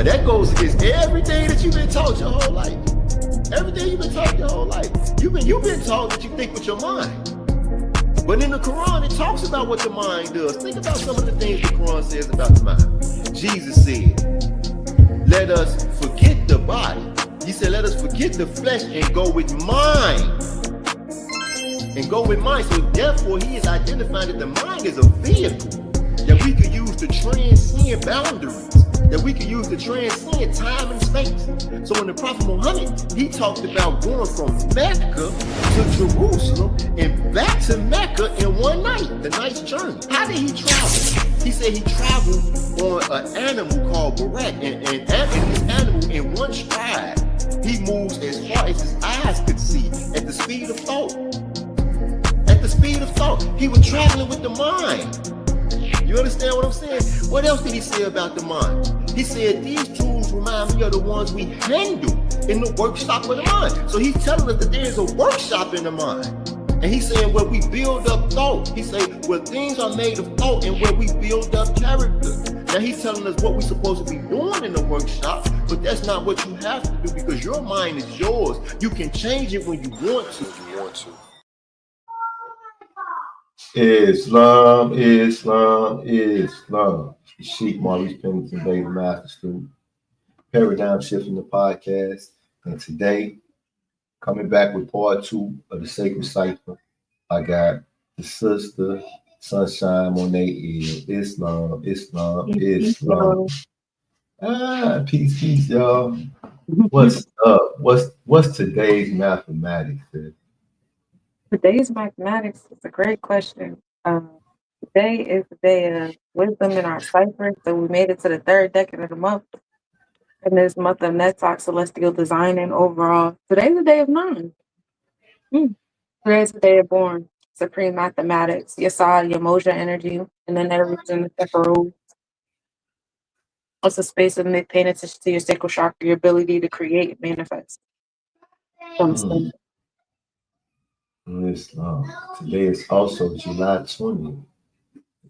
Now that goes against everything that you've been taught your whole life. Everything you've been taught your whole life. You've been taught that you think with your mind. But in the Quran, it talks about what the mind does. Think about some of the things the Quran says about the mind. Jesus said, let us forget the body. He said, let us forget the flesh and go with mind. And go with mind. So therefore, he is identifying that the mind is a vehicle that we could use to transcend boundaries, that we could use to transcend time and space. So when the Prophet Muhammad, he talked about going from Mecca to Jerusalem and back to Mecca in one night, the night's journey. How did he travel? He said he traveled on an animal called Barak, and this animal in one stride, he moves as far as his eyes could see at the speed of thought. At the speed of thought, he was traveling with the mind. You understand what I'm saying? What else did he say about the mind? He said, these tools remind me of the ones we handle in the workshop of the mind. So he's telling us that there is a workshop in the mind. And he's saying where we build up thought. He said where things are made of thought and where we build up character. Now he's telling us what we're supposed to be doing in the workshop, but that's not what you have to do because your mind is yours. You can change it when you want to. Islam, Islam, Islam. Sheikh Maurice Pennington, Baby Master Student. Paradigm Shifting the podcast. And today, coming back with part 2 of the Sacred Cipher, I got the sister, Sunshine Monet is Islam, Islam, Islam. Peace, peace, y'all. What's up? What's today's mathematics? Today's mathematics is a great question. Today is the day of wisdom in our cipher. So we made it to the 3rd decade of the month. And this month of Netzach celestial design and overall. Today's the day of 9. Today's the day of born. Supreme mathematics, Yasad, Yamoja energy, and then there is in the Separu. It's a space of paying attention to your sacral chakra, your ability to create, manifest. Islam. Today is also July 20th.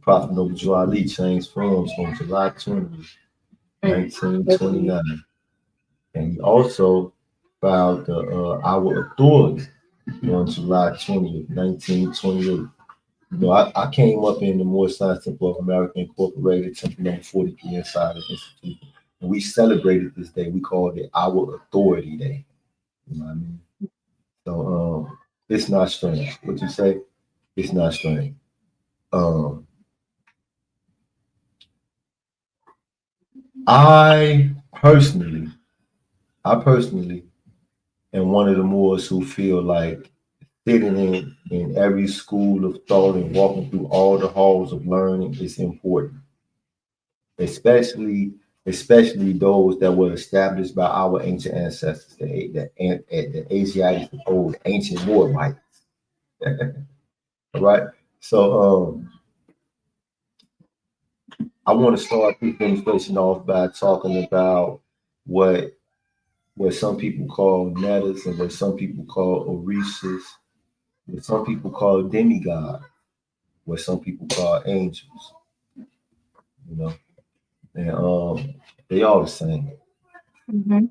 Prophet Noble Drew Ali changed forms on July 20th, 1929. And he also filed our authority on July 20th, 1928. You know, I came up in the Moore Science Temple of America Incorporated, Temple number 43 inside of the institution. And we celebrated this day. We called it our Authority Day. You know what I mean? So it's not strange. What you say? It's not strange. I personally am one of the Moors who feel like sitting in every school of thought and walking through all the halls of learning is important, especially those that were established by our ancient ancestors, the Asiatics, the old ancient Moabites. All right. So I want to start this demonstration off by talking about what some people call nettas and what some people call orishas, what some people call demigods, what some people call angels. You know, and they all the same. They're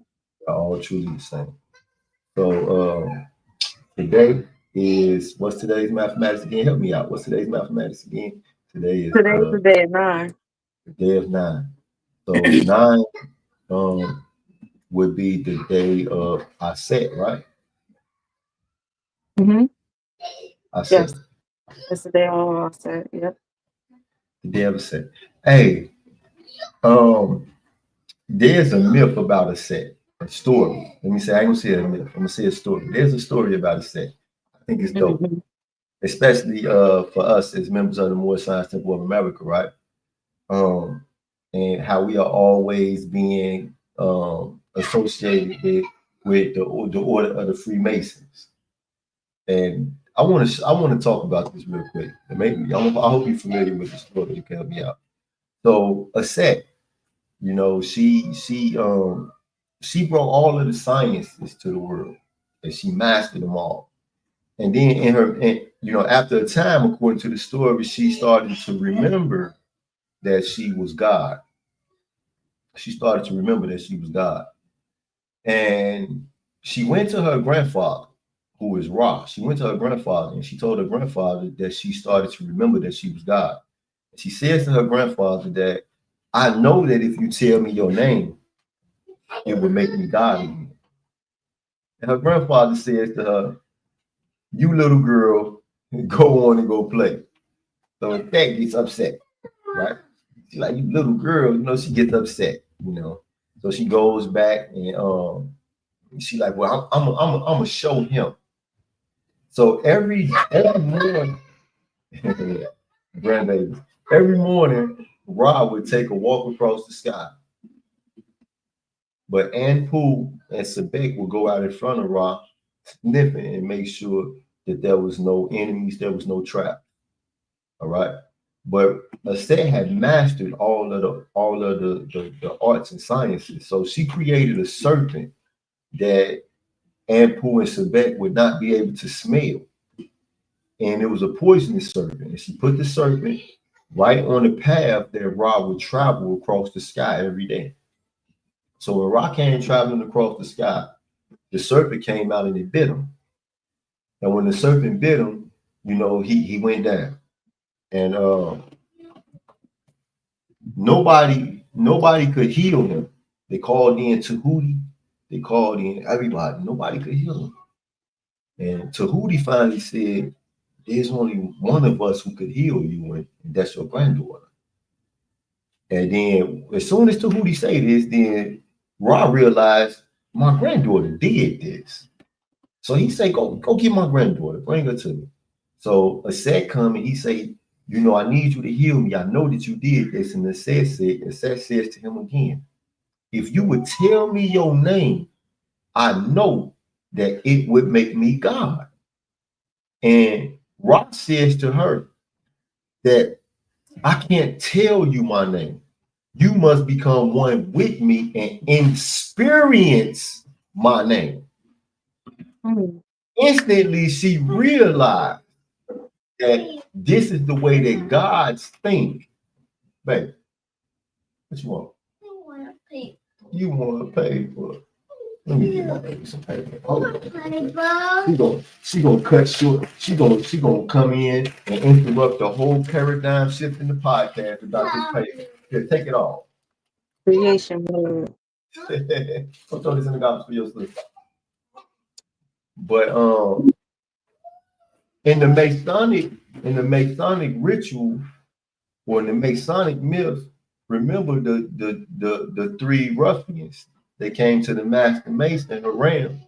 all truly the same. So today is, what's today's mathematics again? Help me out. What's today's mathematics again? Today's the day of 9. The day of 9. So 9 would be the day of Aset, right? Aset. Yes. It's the day of Aset, yep. The day of Aset. Hey, there's a myth about Aset, a story. Let me say, I ain't gonna say a myth, I'm gonna say a story. There's a story about Aset. I think it's dope. Especially for us as members of the Moore Science Temple of America, right? And how we are always being associated with the order of the Freemasons. And I want to talk about this real quick. And maybe I hope you're familiar with the story. You can help me out. So Aset, you know, she brought all of the sciences to the world, and she mastered them all. And then after a time, according to the story, she started to remember that she was God. she started to remember that she was God. And she went to her grandfather, who is Ra. She went to her grandfather and she told her grandfather that she started to remember that she was God. She says to her grandfather that I know that if you tell me your name, it would make me God again. And her grandfather says to her, you little girl, go on and go play. So that gets upset, right? She's like, you little girl, she gets upset. So she goes back and she like, well, I'm gonna show him. So every morning, grandbaby, every morning, Rob would take a walk across the sky. But Anpu and Sebek would go out in front of Ra, sniffing and make sure that there was no enemies, there was no trap. All right. But Aset had mastered all of the arts and sciences. So she created a serpent that Anpu and Sebek would not be able to smell. And it was a poisonous serpent. And she put the serpent right on the path that Ra would travel across the sky every day. So when Ra came traveling across the sky, the serpent came out and it bit him. And when the serpent bit him, he went down. And nobody could heal him. They called in Tahuti. They called in everybody. Nobody could heal him. And Tahuti finally said, there's only one of us who could heal you, and that's your granddaughter. And then as soon as Tahuti say this, then Ra realized my granddaughter did this. So he say, go get my granddaughter, bring her to me. So Aset come and he say, I need you to heal me. I know that you did this. And Aset says to him again, if you would tell me your name, I know that it would make me God. And Ra says to her that I can't tell you my name. You must become one with me and experience my name. Instantly, she realized that this is the way that gods think. Baby, what you want? You want to pay for it. Let me get my baby some paper. She gonna cut short. She gonna come in and interrupt the whole paradigm shift in the podcast about this paper. Here, take it off. Creation mode. I'll throw this in the garbage for your sleep. But in the Masonic ritual, or in the Masonic myth, remember the three ruffians. They came to the Master Mason, Haram,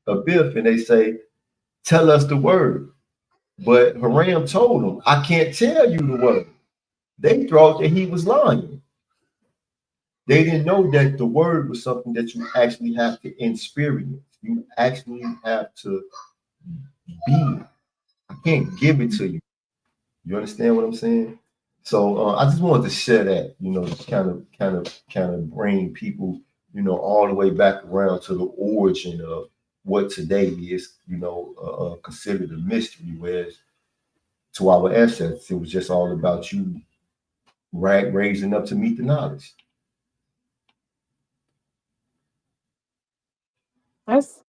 Abiff, and they say, tell us the word. But Haram told them, I can't tell you the word. They thought that he was lying. They didn't know that the word was something that you actually have to experience. You actually have to be. I can't give it to you. You understand what I'm saying? So I just wanted to share that, just kind of bring people, all the way back around to the origin of what today is, considered a mystery, whereas to our ancestors, it was just all about you raising up to meet the knowledge. That's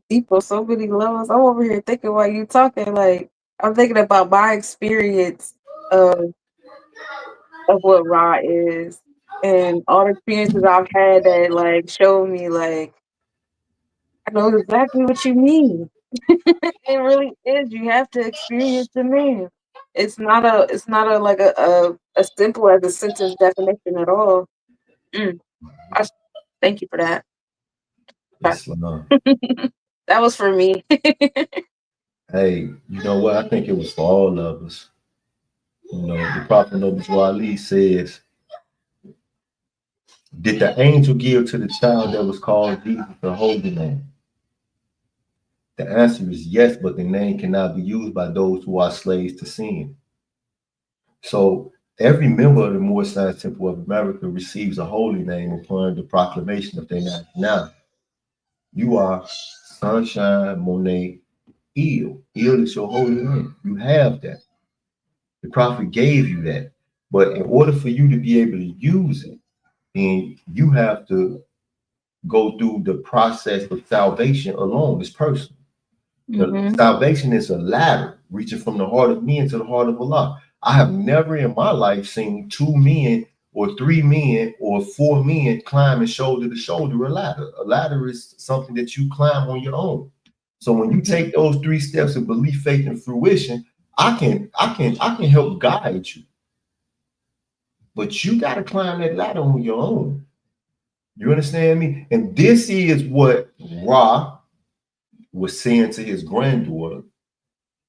deep on so many levels. I'm over here thinking while you talking, like I'm thinking about my experience of what Ra is and all the experiences I've had that like show me like I know exactly what you mean. It really is. You have to experience the name. It's not a like a simple as a sentence definition at all. Mm. Thank you for that. Islam. That was for me. Hey, you know what? I think it was for all of us. The Prophet Noble Ali says, did the angel give to the child that was called Jesus the holy name? The answer is yes, but the name cannot be used by those who are slaves to sin. So every member of the Moorish Science Temple of America receives a holy name upon the proclamation of their nationality. You are Sunshine Monet Il. Il is your holy name. You have that. The prophet gave you that. But in order for you to be able to use it, then you have to go through the process of salvation alone. It's personal. The salvation is a ladder reaching from the heart of men to the heart of Allah. I have never in my life seen 2 men or 3 men or 4 men climbing shoulder to shoulder a ladder. A ladder is something that you climb on your own. So when you take those 3 steps of belief, faith, and fruition, I can help guide you. But you got to climb that ladder on your own. You understand me? And this is what Ra was saying to his granddaughter.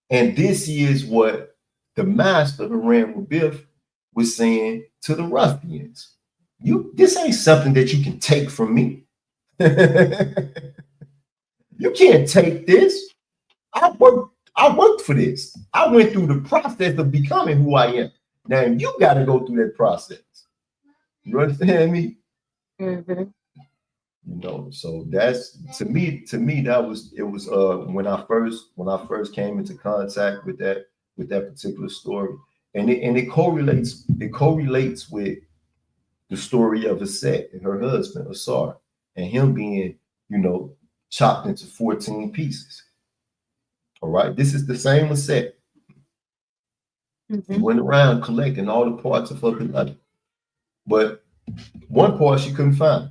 And this is what the master, Haram Biff, was saying to the ruffians. This ain't something that you can take from me. You can't take this. I worked for this. I went through the process of becoming who I am. Now you got to go through that process. You understand me? You know, so that's to me that was when I first came into contact with that particular story, and it correlates with the story of Aset and her husband Asar, and him being, you know, chopped into 14 pieces. All right, this is the same Aset. He went around collecting all the parts of her beloved, but one part she couldn't find.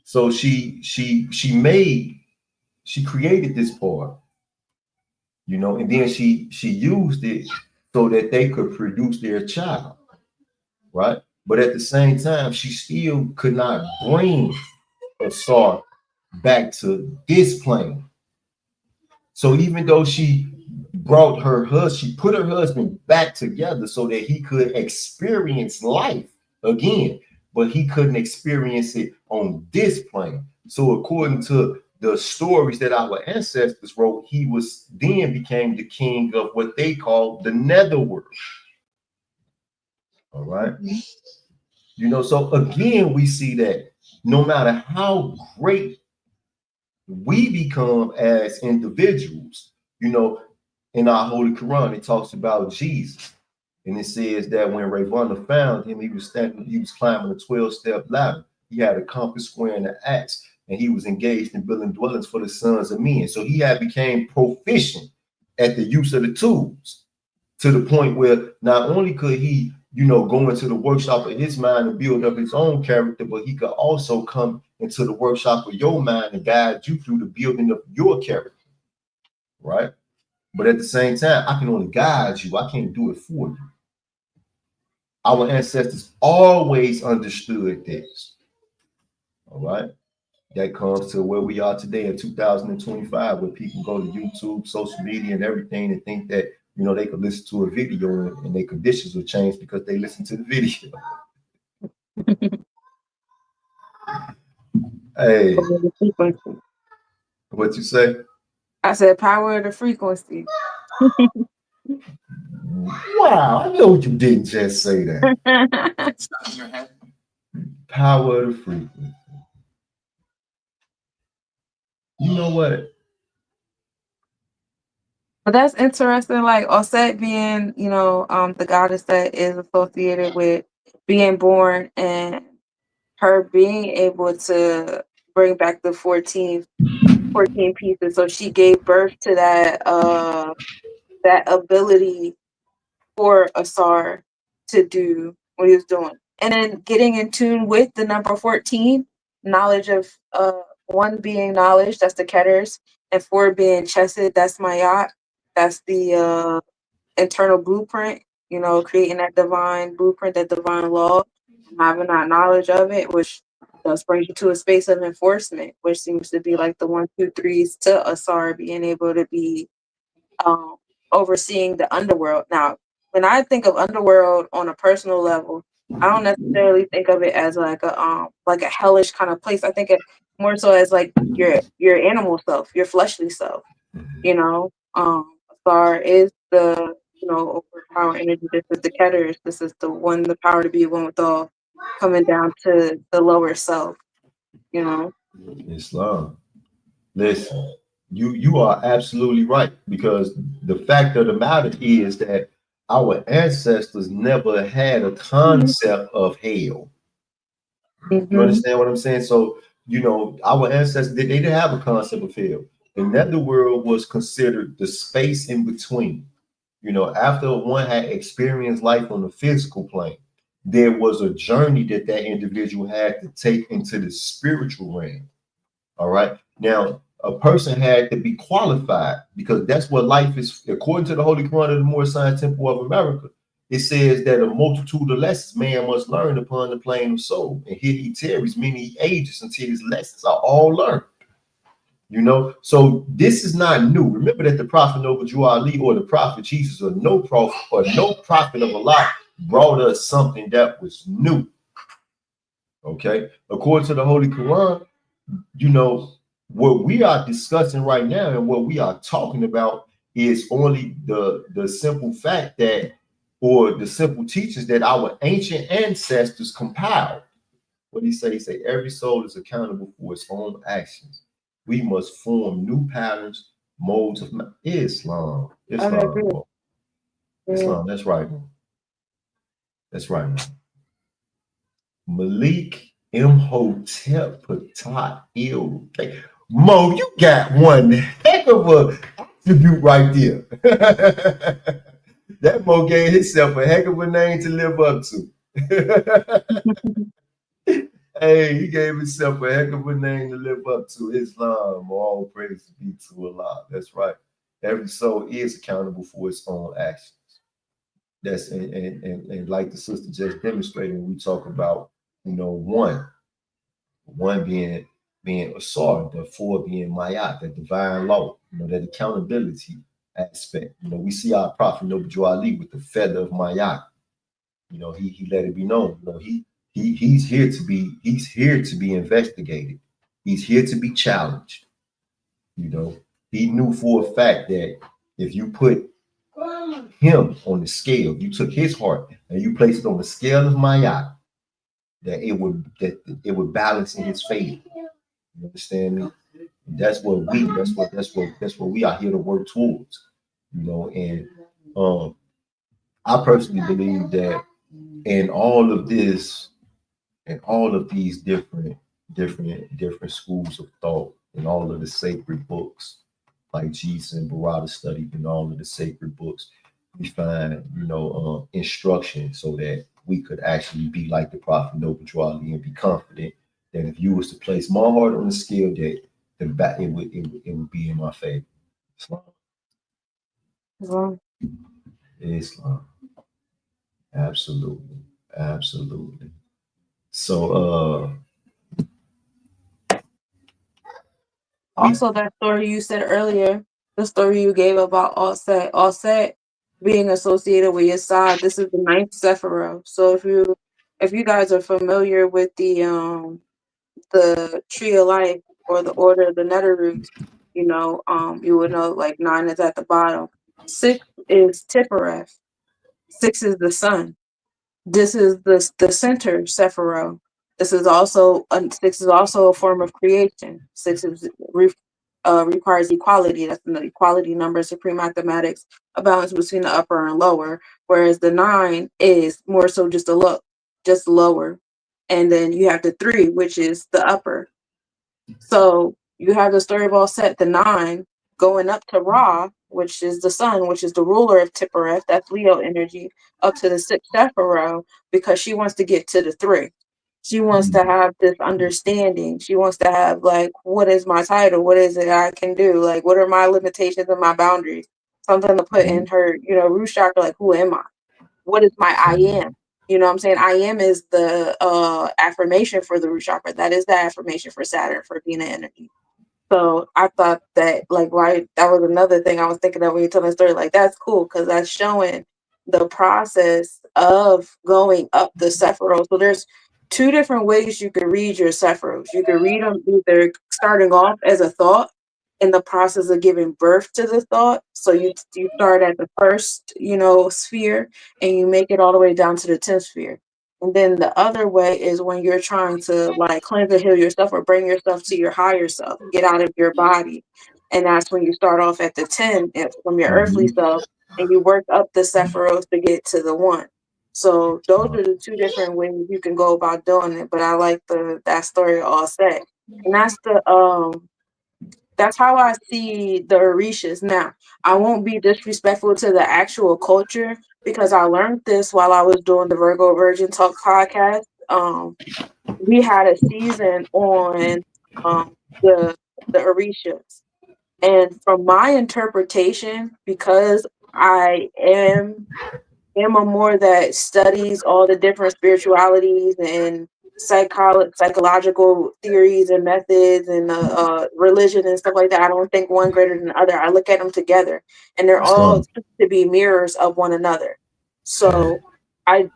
So she created this part, you know, and then she used it so that they could produce their child, right? But at the same time, she still could not bring Asar back to this plane. So even though she brought she put her husband back together so that he could experience life again, but he couldn't experience it on this plane. So according to the stories that our ancestors wrote, he became the king of what they call the netherworld. All right. You know, so again, we see that no matter how great we become as individuals, you know, in our Holy Quran, it talks about Jesus. And it says that when Ravana found him, he was climbing a 12-step ladder. He had a compass, square, and an axe, and he was engaged in building dwellings for the sons of men. So he had became proficient at the use of the tools, to the point where not only could he, you know, go into the workshop of his mind and build up his own character, but he could also come into the workshop of your mind and guide you through the building of your character, right? But at the same time, I can only guide you. I can't do it for you. Our ancestors always understood this. All right. That comes to where we are today in 2025, where people go to YouTube, social media, and everything, and think that, you know, they could listen to a video and their conditions will change because they listen to the video. Hey, what you say? I said power of the frequency. Wow, I know you didn't just say that. Power of the frequency. You know what? But that's interesting. Like Osset being, you know, the goddess that is associated with being born, and her being able to bring back the 14 pieces. So she gave birth to that ability for Asar to do what he was doing. And then getting in tune with the number 14, knowledge of 1 being knowledge, that's the Ketters, and 4 being Chesed, that's Mayat, that's the internal blueprint, you know, creating that divine blueprint, that divine law, and having that knowledge of it, which does bring you to a space of enforcement, which seems to be like the 1, 2, 3s to Asar being able to be overseeing the underworld. Now, when I think of underworld on a personal level, I don't necessarily think of it as like a hellish kind of place. I think it more so as like your animal self, your fleshly self. You know, Asar is the, you know, overpower energy. This is the Ketters. This is the power to be one with all, coming down to the lower self. You know, Islam. Listen, you are absolutely right, because the fact of the matter is that our ancestors never had a concept of hell. You Mm-hmm. understand what I'm saying? So, our ancestors, they didn't have a concept of hell. The netherworld was considered the space in between. After one had experienced life on the physical plane, there was a journey that individual had to take into the spiritual realm. All right. Now, a person had to be qualified because that's what life is. According to the Holy Quran of the Moorish Science Temple of America, it says that a multitude of lessons man must learn upon the plane of soul. And here he tarries many ages until his lessons are all learned. So this is not new. Remember that the Prophet Noble Ali or the Prophet Jesus or no prophet of Allah brought us something that was new. Okay. According to the Holy Quran, what we are discussing right now and what we are talking about is only the simple fact that, or the simple teachings that our ancient ancestors compiled. What he say? He say every soul is accountable for its own actions. We must form new patterns, modes of Islam. I agree. Islam. Islam. That's right. That's right. Malik Imhotep Patat Il. Mo, you got one heck of a attribute right there. That Mo gave himself a heck of a name to live up to. Hey, he gave himself a heck of a name to live up to. Islam, all praise be to Allah. That's right. Every soul is accountable for its own actions. That's and like the sister just demonstrated when we talk about, one being Asar, the four being Mayat, the divine law, that accountability aspect. We see our Prophet Noble Ali with the feather of Mayat. He let it be known. He's here to be investigated. He's here to be challenged. He knew for a fact that if you put him on the scale, you took his heart and you placed it on the scale of Mayat, that it would balance in his favor. You understand me? That's what we are here to work towards. And I personally believe that in all of this, and all of these different schools of thought, and all of the sacred books, like Jesus and Barada studied in all of the sacred books, we find instruction so that we could actually be like the Prophet Noble Ali and be confident that if you was to place my heart on the scale, that it would be in my favor. Islam. Well, Islam. Absolutely. Absolutely. So also, that story you said earlier, the story you gave about Offset being associated with Yesod, this is the ninth Sephiroth. So if you guys are familiar with the tree of life or the order of the nether roots, you would know like 9 is at the bottom. 6 is Tippereth. 6 is the sun. This is the center Sephiroth. Six is also a form of creation. Six is requires equality. That's the equality number, supreme mathematics, a balance between the upper and lower. Whereas the 9 is more so just a look, just lower. And then you have the 3, which is the upper. So you have the story of all set, the 9 going up to Ra, which is the sun, which is the ruler of Tippereth, that's Leo energy, up to the 6th Sephiroth, because she wants to get to the 3. She wants to have this understanding. She wants to have, like, what is my title? What is it I can do? Like, what are my limitations and my boundaries? Something to put in her, root chakra, like, who am I? What is my I am? You know what I'm saying? I am is the affirmation for the root chakra. That is the affirmation for Saturn, for being an energy. So I thought that, like, right, that was another thing I was thinking of when you tell the story. Like, that's cool because that's showing the process of going up the Sephiroth. So there's 2 different ways you can read your Sephiroth. You can read them either starting off as a thought in the process of giving birth to the thought. So you start at the first, sphere, and you make it all the way down to the 10th sphere. And then the other way is when you're trying to, like, cleanse and heal yourself or bring yourself to your higher self, get out of your body. And that's when you start off at the 10 from your earthly self, and you work up the Sephiroth to get to the one. So those are the two different ways you can go about doing it. But I like that story all set. And that's how I see the Orishas. Now, I won't be disrespectful to the actual culture because I learned this while I was doing the Virgo Virgin Talk podcast. We had a season on um, the Orishas, and from my interpretation, because I am a more that studies all the different spiritualities and psychological theories and methods and religion and stuff like that. I don't think one greater than the other. I look at them together, and they're all to be mirrors of one another. So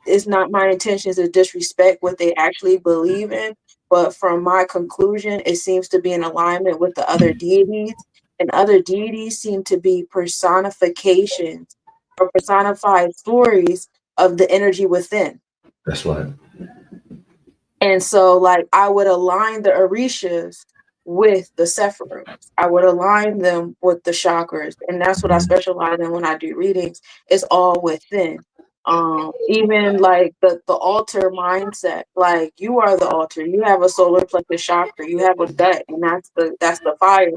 it's not my intentions to disrespect what they actually believe in, but from my conclusion, it seems to be in alignment with the other deities, and other deities seem to be personifications or personified stories of the energy within. That's right. And so, like, I would align the Orishas with the Sephiroths. I would align them with the chakras. And that's what I specialize in when I do readings. It's all within. Even like the altar mindset, like you are the altar. You have a solar plexus chakra, you have a gut, and that's the fire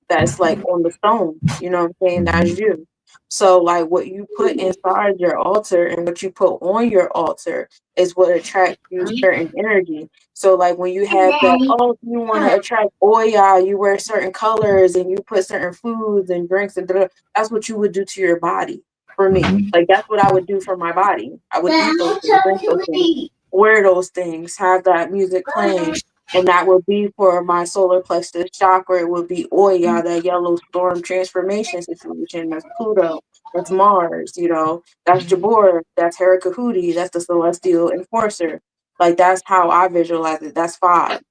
that's like on the stone. You know what I'm saying? That's you. So like what you put inside your altar and what you put on your altar is what attracts you certain energy. So like when you have that, oh, you want to attract Oya, you wear certain colors and you put certain foods and drinks and that's what you would do to your body. For me, like that's what I would do for my body. I would eat those things, drink those things, wear those things, have that music playing, and that would be for my solar plexus chakra. It would be Oya, that yellow storm transformation situation. That's Pluto. That's Mars. You know, that's Jabor. That's Herakahuti. That's the celestial enforcer. Like that's how I visualize it. That's 5.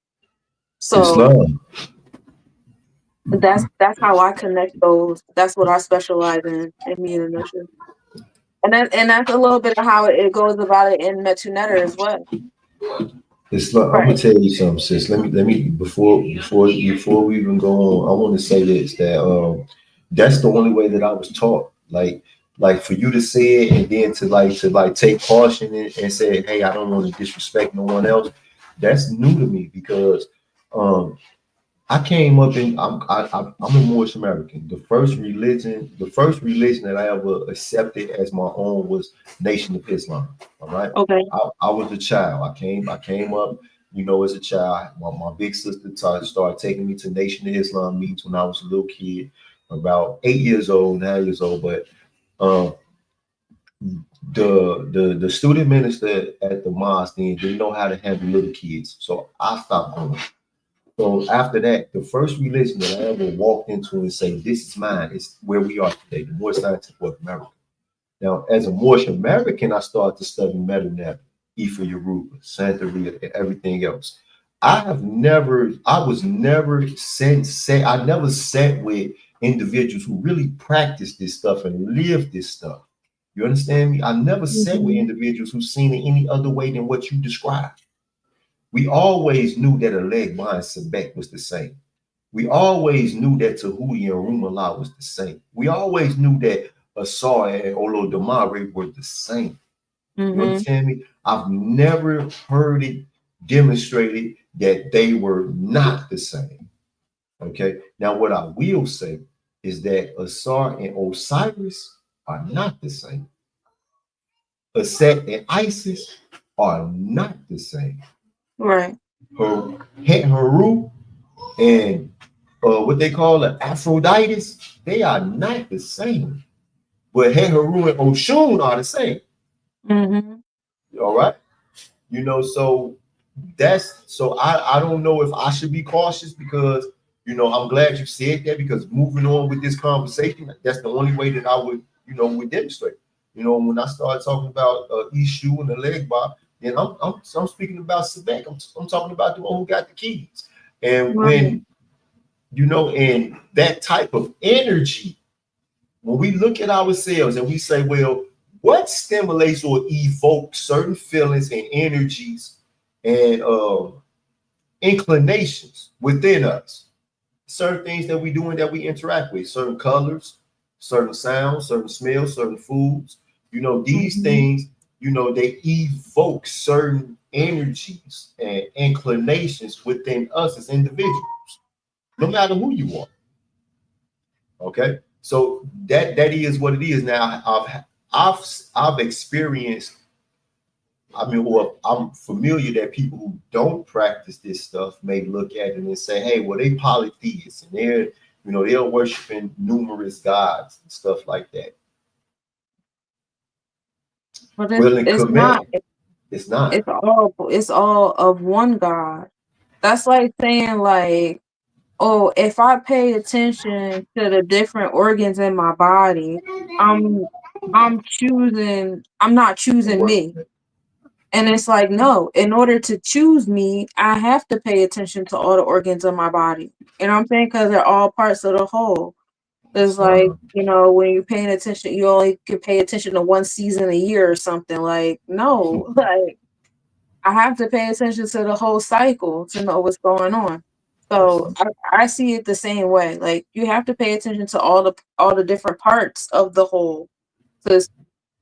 So Islam. that's how I connect those. That's what I specialize in me and nurture. And that's a little bit of how it goes about it in Metunetter as well. Islam. I'm gonna tell you something, sis. Let me before we even go on, I want to say this that that's the only way that I was taught. Like for you to say it and then to take caution and say, hey, I don't want to disrespect no one else. That's new to me because I came up in I'm a Moorish American. The first religion that I ever accepted as my own was Nation of Islam. All right. Okay. I was a child. I came up, as a child. My big sister started taking me to Nation of Islam meetings when I was a little kid, about 8 years old, 9 years old. But the student minister at the mosque then didn't know how to handle little kids, so I stopped going. So after that, the first religion that I ever walked into and say, this is mine, is where we are today, the Moorish Scientific of America. Now, as a Moorish American, I started to study Metanab, Ifa Yoruba, Santeria, and everything else. I never sat with individuals who really practice this stuff and live this stuff. You understand me? I never sat with individuals who've seen it any other way than what you described. We always knew that a leg behind Sebek was the same. We always knew that Tahuti and Rumala was the same. We always knew that Asar and Olodumare were the same. You understand me? I've never heard it demonstrated that they were not the same. Okay. Now, what I will say is that Asar and Osiris are not the same. Aset and Isis are not the same. Right. Heru and what they call an Aphrodite, they are not the same. But Heru and Oshun are the same. All right. So I don't know if I should be cautious because I'm glad you said that, because moving on with this conversation, that's the only way that I would demonstrate. When I start talking about Ishu and the leg bar, then I'm speaking about Sebek. I'm talking about the one who got the keys. And when and that type of energy, when we look at ourselves and we say, well, what stimulates or evokes certain feelings and energies and inclinations within us? Certain things that we do and that we interact with, certain colors, certain sounds, certain smells, certain foods. You know, these things, you know, they evoke certain energies and inclinations within us as individuals, no matter who you are. Okay, so that is what it is. Now, I've experienced. I mean, well, I'm familiar that people who don't practice this stuff may look at it and say, "Hey, well, they polytheists and they're worshiping numerous gods and stuff like that." But Well, in it's not. Kemet, it's not. It's all of one God. That's like saying like, oh, if I pay attention to the different organs in my body, I'm I'm not choosing me. And it's like, no, in order to choose me, I have to pay attention to all the organs of my body. You know what I'm saying? Because they're all parts of the whole. It's like, when you're paying attention, you only can pay attention to one season a year or something. Like, no, like I have to pay attention to the whole cycle to know what's going on. So I see it the same way. Like you have to pay attention to all the different parts of the whole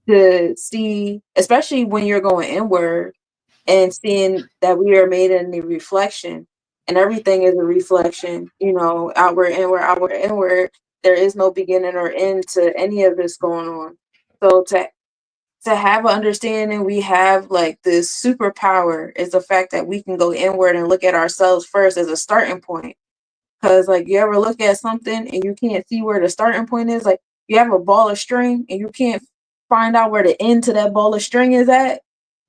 to see, especially when you're going inward and seeing that we are made in the reflection and everything is a reflection, outward, inward, outward, inward. There is no beginning or end to any of this going on. So to have an understanding, we have like this superpower is the fact that we can go inward and look at ourselves first as a starting point. Because like you ever look at something and you can't see where the starting point is, like you have a ball of string and you can't find out where the end to that ball of string is at,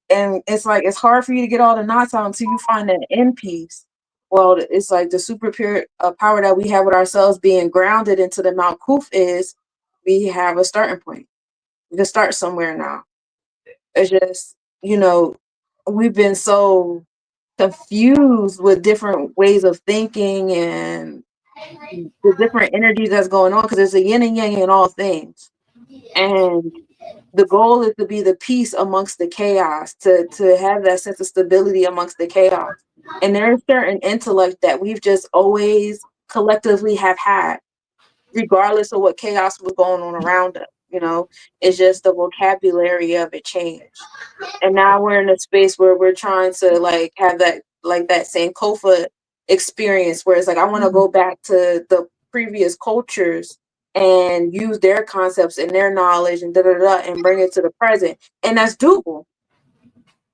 and it's like it's hard for you to get all the knots out until you find that end piece. Well, it's like the super pure power that we have with ourselves being grounded into the Mount Kuf is we have a starting point. We can start somewhere now. It's just, we've been so confused with different ways of thinking and the different energies that's going on because there's a yin and yang in all things. And the goal is to be the peace amongst the chaos, to have that sense of stability amongst the chaos. And there's certain intellect that we've just always collectively have had, regardless of what chaos was going on around us. It's just the vocabulary of it changed. And now we're in a space where we're trying to like have that same Kofa experience where it's like I want to go back to the previous cultures and use their concepts and their knowledge and and bring it to the present. And that's doable.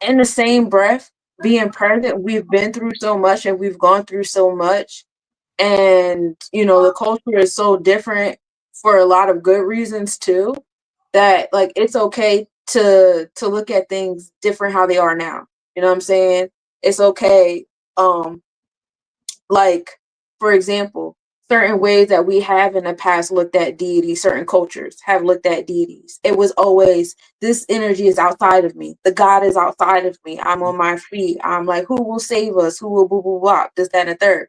In the same breath, being present, we've been through so much and we've gone through so much. And the culture is so different for a lot of good reasons too, that like it's okay to look at things different how they are now. You know what I'm saying? It's okay. Like for example, certain ways that we have in the past looked at deities, certain cultures have looked at deities. It was always this energy is outside of me. The God is outside of me. I'm on my feet. I'm like, who will save us? Who will boo boo bop? This, that, and the third.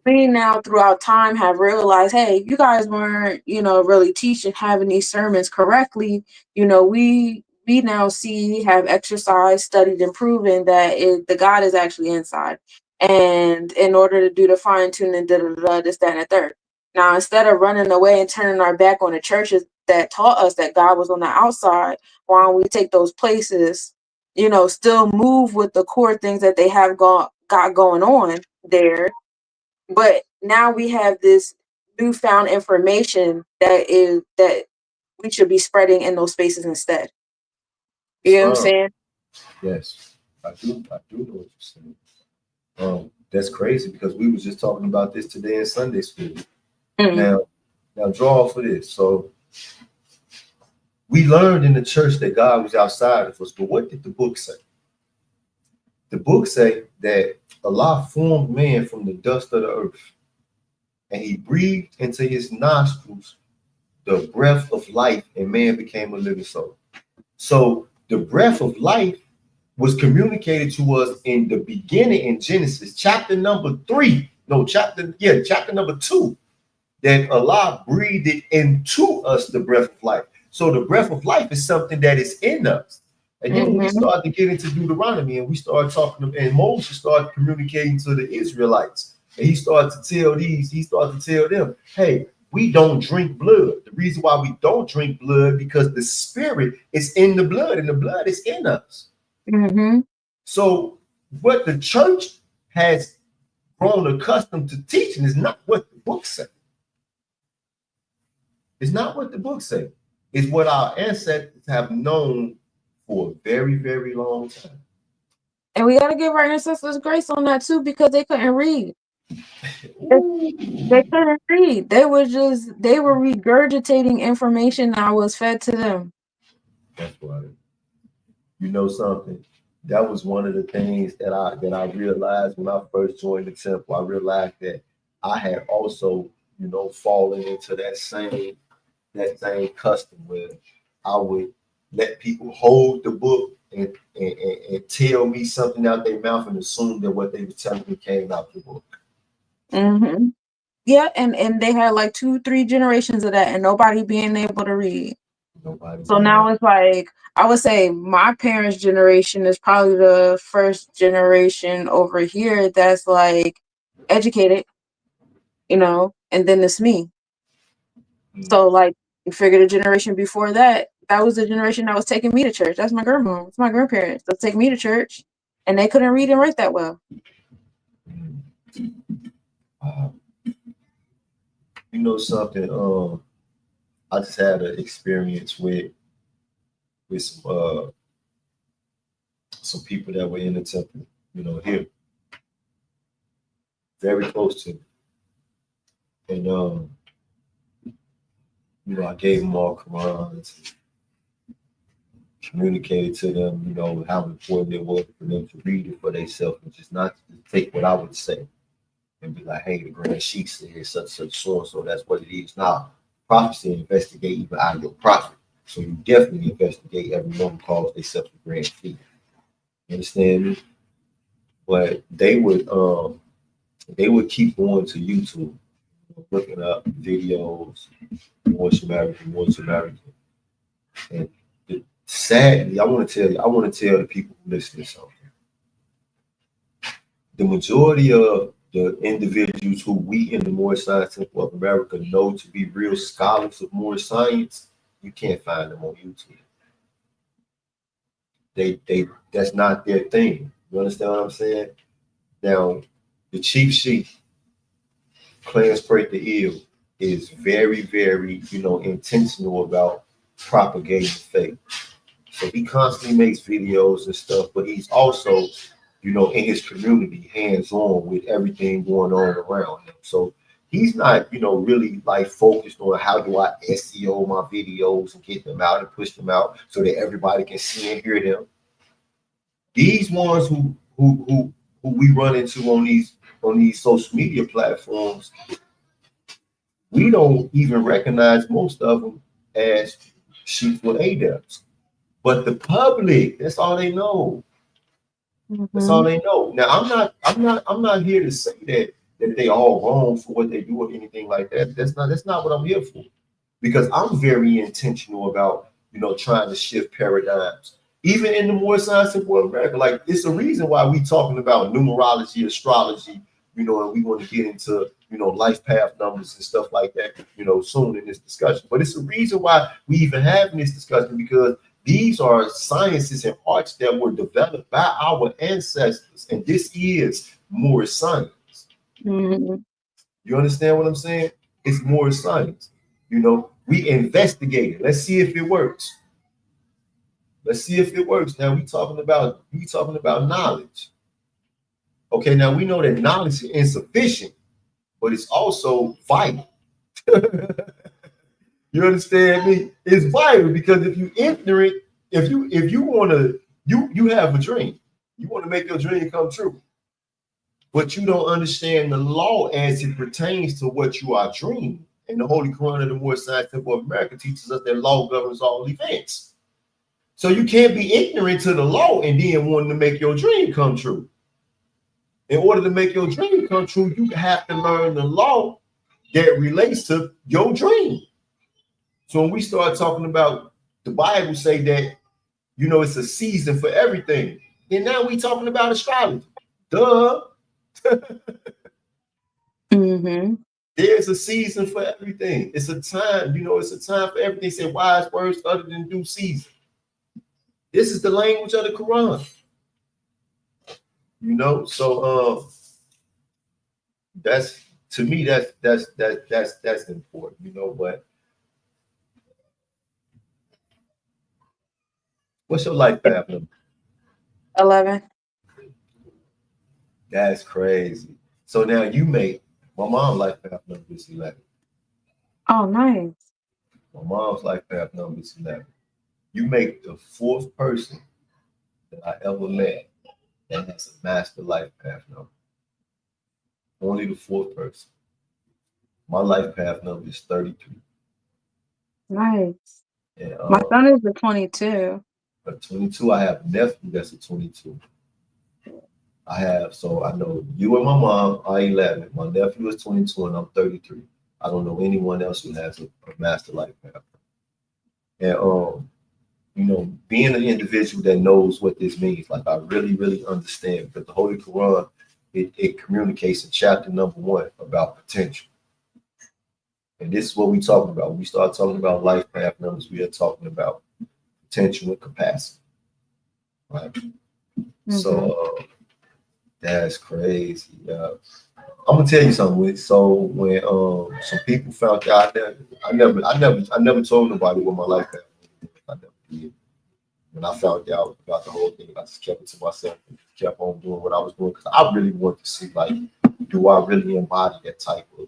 We now throughout time have realized, hey, you guys weren't, really teaching, having these sermons correctly. We now have exercised, studied, and proven that the God is actually inside. And in order to do the fine tuning, this, that, and the third. Now, instead of running away and turning our back on the churches that taught us that God was on the outside, why don't we take those places, still move with the core things that they have got going on there. But now we have this newfound information that we should be spreading in those spaces instead. You know what I'm saying? Yes, I do know what you're saying. That's crazy because we was just talking about this today in Sunday school. Mm-hmm. Now draw off of this. So we learned in the church that God was outside of us, but what did the book say? The book say that Allah formed man from the dust of the earth, and he breathed into his nostrils the breath of life, and man became a living soul. So the breath of life was communicated to us in the beginning in Genesis, chapter number 2, that Allah breathed into us the breath of life. So the breath of life is something that is in us. And then when we started to get into Deuteronomy and we started talking, and Moses started communicating to the Israelites, and he started to tell them, hey, we don't drink blood. The reason why we don't drink blood because the spirit is in the blood and the blood is in us. Mm-hmm. So what the church has grown accustomed to teaching is not what the book says. It's not what the book says. It's what our ancestors have known for a very, very long time. And we got to give our ancestors grace on that too, because they couldn't read. They couldn't read. They were regurgitating information that was fed to them. That's right. You know something? That was one of the things that I realized when I first joined the temple. I realized that I had also, fallen into that same custom where I would let people hold the book and tell me something out their mouth and assume that what they were telling me came out the book. Mm-hmm. Yeah, and they had like 2-3 generations of that, and nobody being able to read. So now it's like, I would say my parents' generation is probably the first generation over here that's like educated, and then it's me. So like, you figure the generation before that was the generation that was taking me to church. That's my grandma. It's my grandparents that take me to church, and they couldn't read and write that well. You know something? I just had an experience with some people that were in the temple, here, very close to me. And I gave them all Qurans, communicated to them, how important it was for them to read it for themselves and just not to take what I would say and be like, hey, the Grand Sheikh said such so and so, that's what it is. Now, prophecy investigate even out of your prophet. So you definitely investigate everyone who calls themselves the Grand Sheikh. You understand me? But they would keep going to YouTube, looking up videos, Moorish American. And sadly, I want to tell the people who listen to something. The majority of the individuals who we in the Moorish Science Temple of America know to be real scholars of Moorish science, you can't find them on YouTube. They that's not their thing. You understand what I'm saying? Now, the Chief Sheikh, Clarence Pray the Ill, is very, very, intentional about propagating faith. So he constantly makes videos and stuff, but he's also, in his community, hands-on with everything going on around him. So he's not, really like focused on how do I SEO my videos and get them out and push them out so that everybody can see and hear them. These ones who we run into on these social media platforms, we don't even recognize most of them as sheep with adepts. But the public, that's all they know. That's all they know. Now, I'm not here to say that they all wrong for what they do or anything like that. That's not what I'm here for. Because I'm very intentional about, trying to shift paradigms. Even in the Moorish Science Temple of America, like it's a reason why we talking about numerology, astrology, and we want to get into, life path numbers and stuff like that, soon in this discussion. But it's a reason why we even having this discussion, because these are sciences and arts that were developed by our ancestors, and this is Moorish science. Mm-hmm. You understand what I'm saying? It's Moorish science. We investigate it. Let's see if it works. Let's see if it works. Now we talking about knowledge. Okay, now we know that knowledge is insufficient, but it's also vital. You understand me? It's vital, because if you ignorant, if you want to, you have a dream. You want to make your dream come true. But you don't understand the law as it pertains to what you are dreaming. And the Holy Quran of the Moorish Science Temple of America teaches us that law governs all events. So you can't be ignorant to the law and then wanting to make your dream come true. In order to make your dream come true, you have to learn the law that relates to your dream. So when we start talking about the Bible say that, it's a season for everything. And now we talking about astrology. Duh. Mm-hmm. There's a season for everything. It's a time, it's a time for everything. Say wise words other than due season. This is the language of the Quran. So that's to me that's important, but what's your life path number? 11. That's crazy. So now you make my mom's life path number is 11. Oh, nice. My mom's life path number is 11. You make the fourth person that I ever met that has a master life path number. Only the fourth person. My life path number is 33. Nice. And My son is the 22. At 22, I have a nephew that's a 22. So I know you and my mom are 11. My nephew is 22 and I'm 33. I don't know anyone else who has a master life path. And being an individual that knows what this means, like I really, really understand, because the Holy Quran, it communicates in chapter number 1 about potential. And this is what we talking about. When we start talking about life path numbers, we are talking about potential and capacity. Right? Mm-hmm. So that's crazy. I'm gonna tell you something. So when some people found out, I never told nobody what my life path was. I never did. When I found out about the whole thing, I just kept it to myself and kept on doing what I was doing because I really wanted to see, like, do I really embody that type of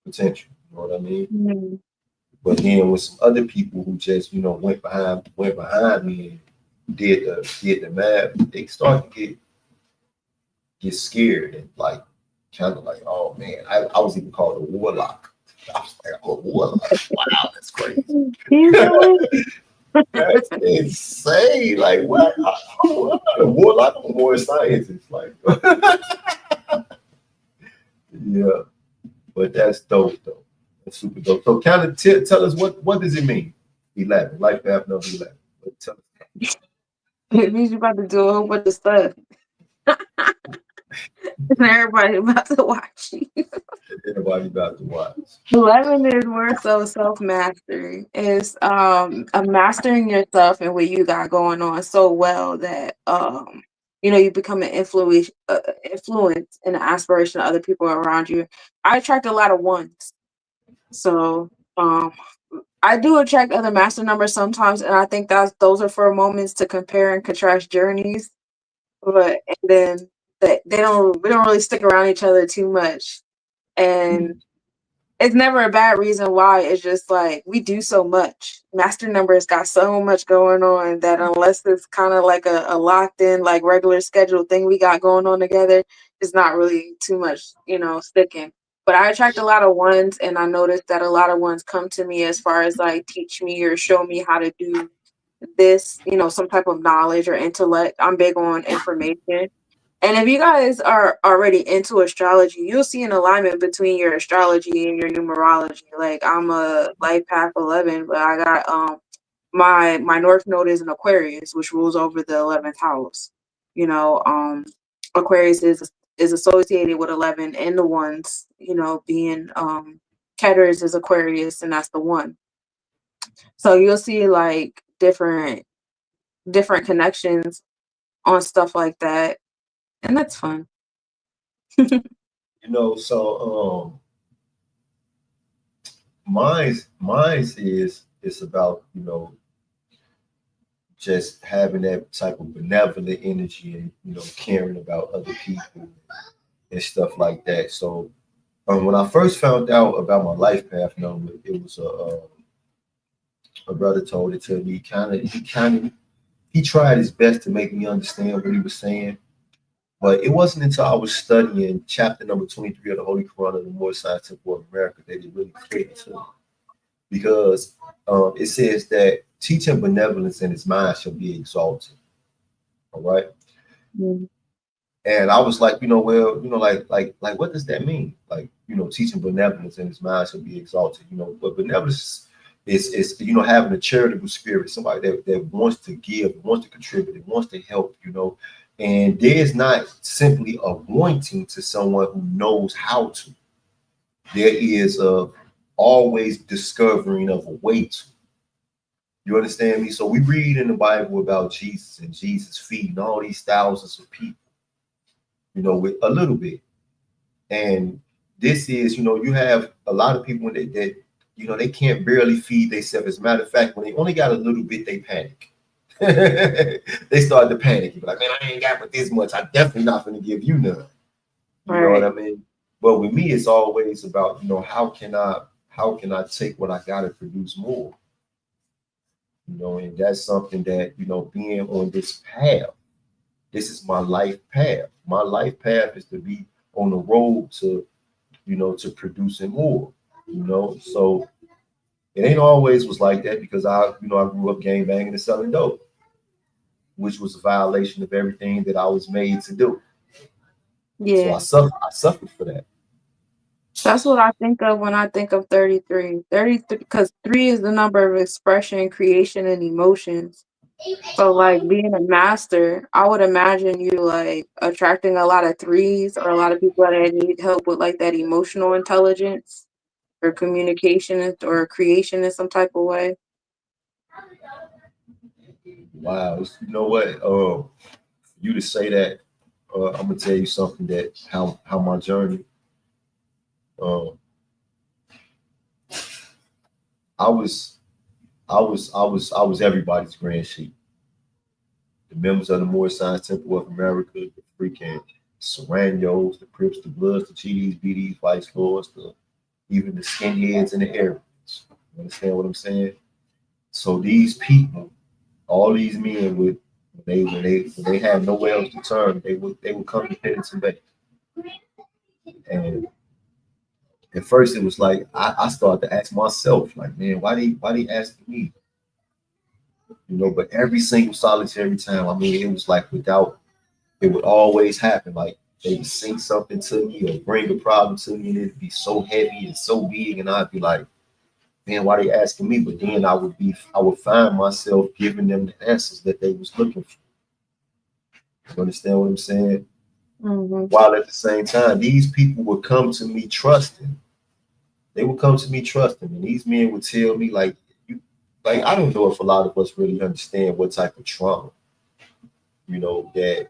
potential? You know what I mean? Mm-hmm. But then with some other people who just, went behind me and did the math, they started to get scared and like kind of like, oh man, I was even called a warlock. I was like, oh, warlock. Wow, that's crazy. That's insane. Like, what? I'm not a warlock, I'm more a scientist. Like, yeah. But that's dope, though. That's super dope. So, kind of tell us what does it mean? 11, life path number 11. Tell us. It means you're about to do a whole bunch of stuff. And everybody about to watch you. Everybody about to watch. 11 is more so self-mastery. It's mastering yourself and what you got going on so well that you become an influence and an aspiration to other people around you. I attract a lot of ones. So I do attract other master numbers sometimes, and I think those are for moments to compare and contrast journeys. But and then we don't really stick around each other too much. And it's never a bad reason why. It's just like we do so much. Master numbers got so much going on that unless it's kind of like a locked in, like regular scheduled thing we got going on together, it's not really too much, sticking. But I attract a lot of ones, and I noticed that a lot of ones come to me as far as like teach me or show me how to do this, some type of knowledge or intellect. I'm big on information. And if you guys are already into astrology, you'll see an alignment between your astrology and your numerology. Like I'm a life path 11, but I got my North Node is an Aquarius, which rules over the 11th house. Aquarius is associated with 11 and the ones, being Ketters is Aquarius, and that's the one. So you'll see like different connections on stuff like that. And that's fun. So mine's is it's about, just having that type of benevolent energy and, caring about other people and stuff like that. So when I first found out about my life path number, it was a brother told it to me. He tried his best to make me understand what he was saying. But it wasn't until I was studying chapter number 23 of the Holy Quran of the More Scientific World of America that it really clicked to me. Because it says that teaching benevolence in his mind shall be exalted. All right. Mm-hmm. And I was like, like what does that mean? Like, teaching benevolence in his mind shall be exalted. But benevolence is having a charitable spirit, somebody that wants to give, wants to contribute, wants to help, And there's not simply a wanting to someone who knows how to. there is a always discovering of a way to. You understand me? So we read in the Bible about Jesus and Jesus feeding all these thousands of people, with a little bit. And this is, you have a lot of people that they can't barely feed themselves. As a matter of fact, when they only got a little bit, they panic. They start to panic. You're like, man, I ain't got but this much. I definitely not going to give you none. You know what I mean? But with me, it's always about, how can I take what I got to produce more? And that's something that, being on this path, this is my life path. My life path is to be on the road to, to producing more, So it ain't always was like that because I grew up gang banging and selling dope, which was a violation of everything that I was made to do. Yeah. So I suffered for that. That's what I think of when I think of 33. 33, because 3 is the number of expression, creation, and emotions. So, like, being a master, I would imagine you, like, attracting a lot of 3s or a lot of people that need help with, like, that emotional intelligence or communication or creation in some type of way. Wow. You know what? You to say that, I'm gonna tell you something that how my journey. Um, I was I was everybody's grand sheep. The members of the Moorish Science Temple of America, the freaking Serranos, the Crips, the Bloods, the GDs, BDs, Vice Lords, even the skinheads and the Arabs. You understand what I'm saying? So these people, all these men would when they had nowhere else to turn, they would come to Pennington Bay. And at first it was like I started to ask myself, like, man, why they asking me? But every single solitary time, I mean, it was like it would always happen. Like they would sing something to me or bring a problem to me, and it'd be so heavy and so big, and I'd be like, man, why they asking me? But then I would find myself giving them the answers that they was looking for. You understand what I'm saying? Mm-hmm. While at the same time, these people would come to me trusting. They would come to me trusting, and these men would tell me like, I don't know if a lot of us really understand what type of trauma, that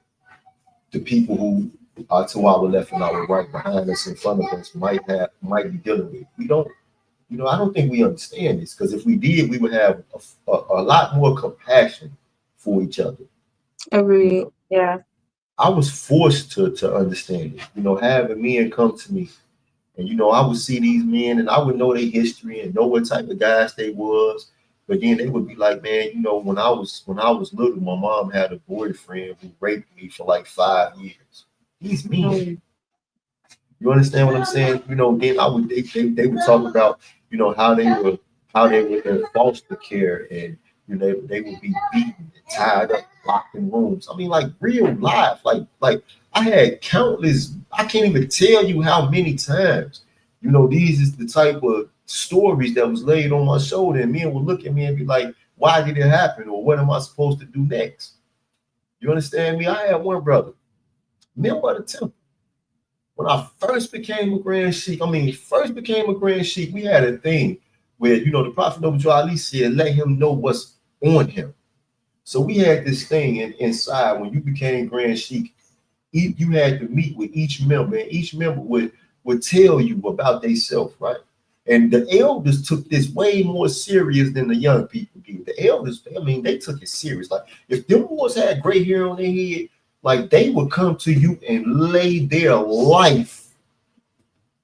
the people who are to our left and our right, behind us, in front of us, might be dealing with. We don't, I don't think we understand this because if we did, we would have a lot more compassion for each other. Agreed. Yeah. I was forced to understand it. Having men come to me, and I would see these men, and I would know their history and know what type of guys they was. But then they would be like, man, when I was little, my mom had a boyfriend who raped me for like 5 years. He's men. You understand what I'm saying? Then they would talk about, how they were in foster care, and they would be beaten and tied up, locked in rooms. I mean, like real life. Like I had countless, I can't even tell you how many times. These is the type of stories that was laid on my shoulder, and men would look at me and be like, why did it happen? Or what am I supposed to do next? You understand me? I had one brother, member of the temple. When I first became a grand sheik, we had a thing where, the Prophet Noble Ali said, let him know what's on him. So we had this thing inside when you became grand sheik, you had to meet with each member, and each member would tell you about themselves, right? And the elders took this way more serious than the young people did. The elders, they took it serious. Like if them boys had gray hair on their head, like they would come to you and lay their life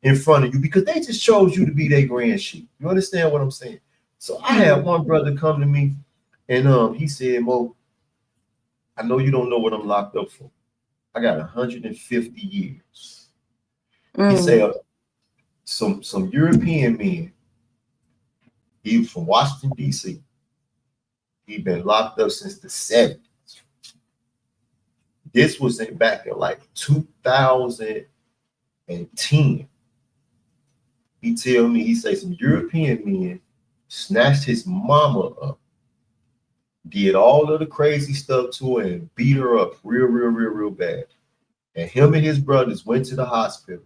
in front of you because they just chose you to be their grand sheik. You understand what I'm saying? So I had one brother come to me, and he said, Mo, I know you don't know what I'm locked up for. I got 150 years. He said, some European men, he was from Washington, D.C. He'd been locked up since the 70s. This was back in like 2010. He said some European men snatched his mama up, did all of the crazy stuff to her and beat her up real bad. And him and his brothers went to the hospital.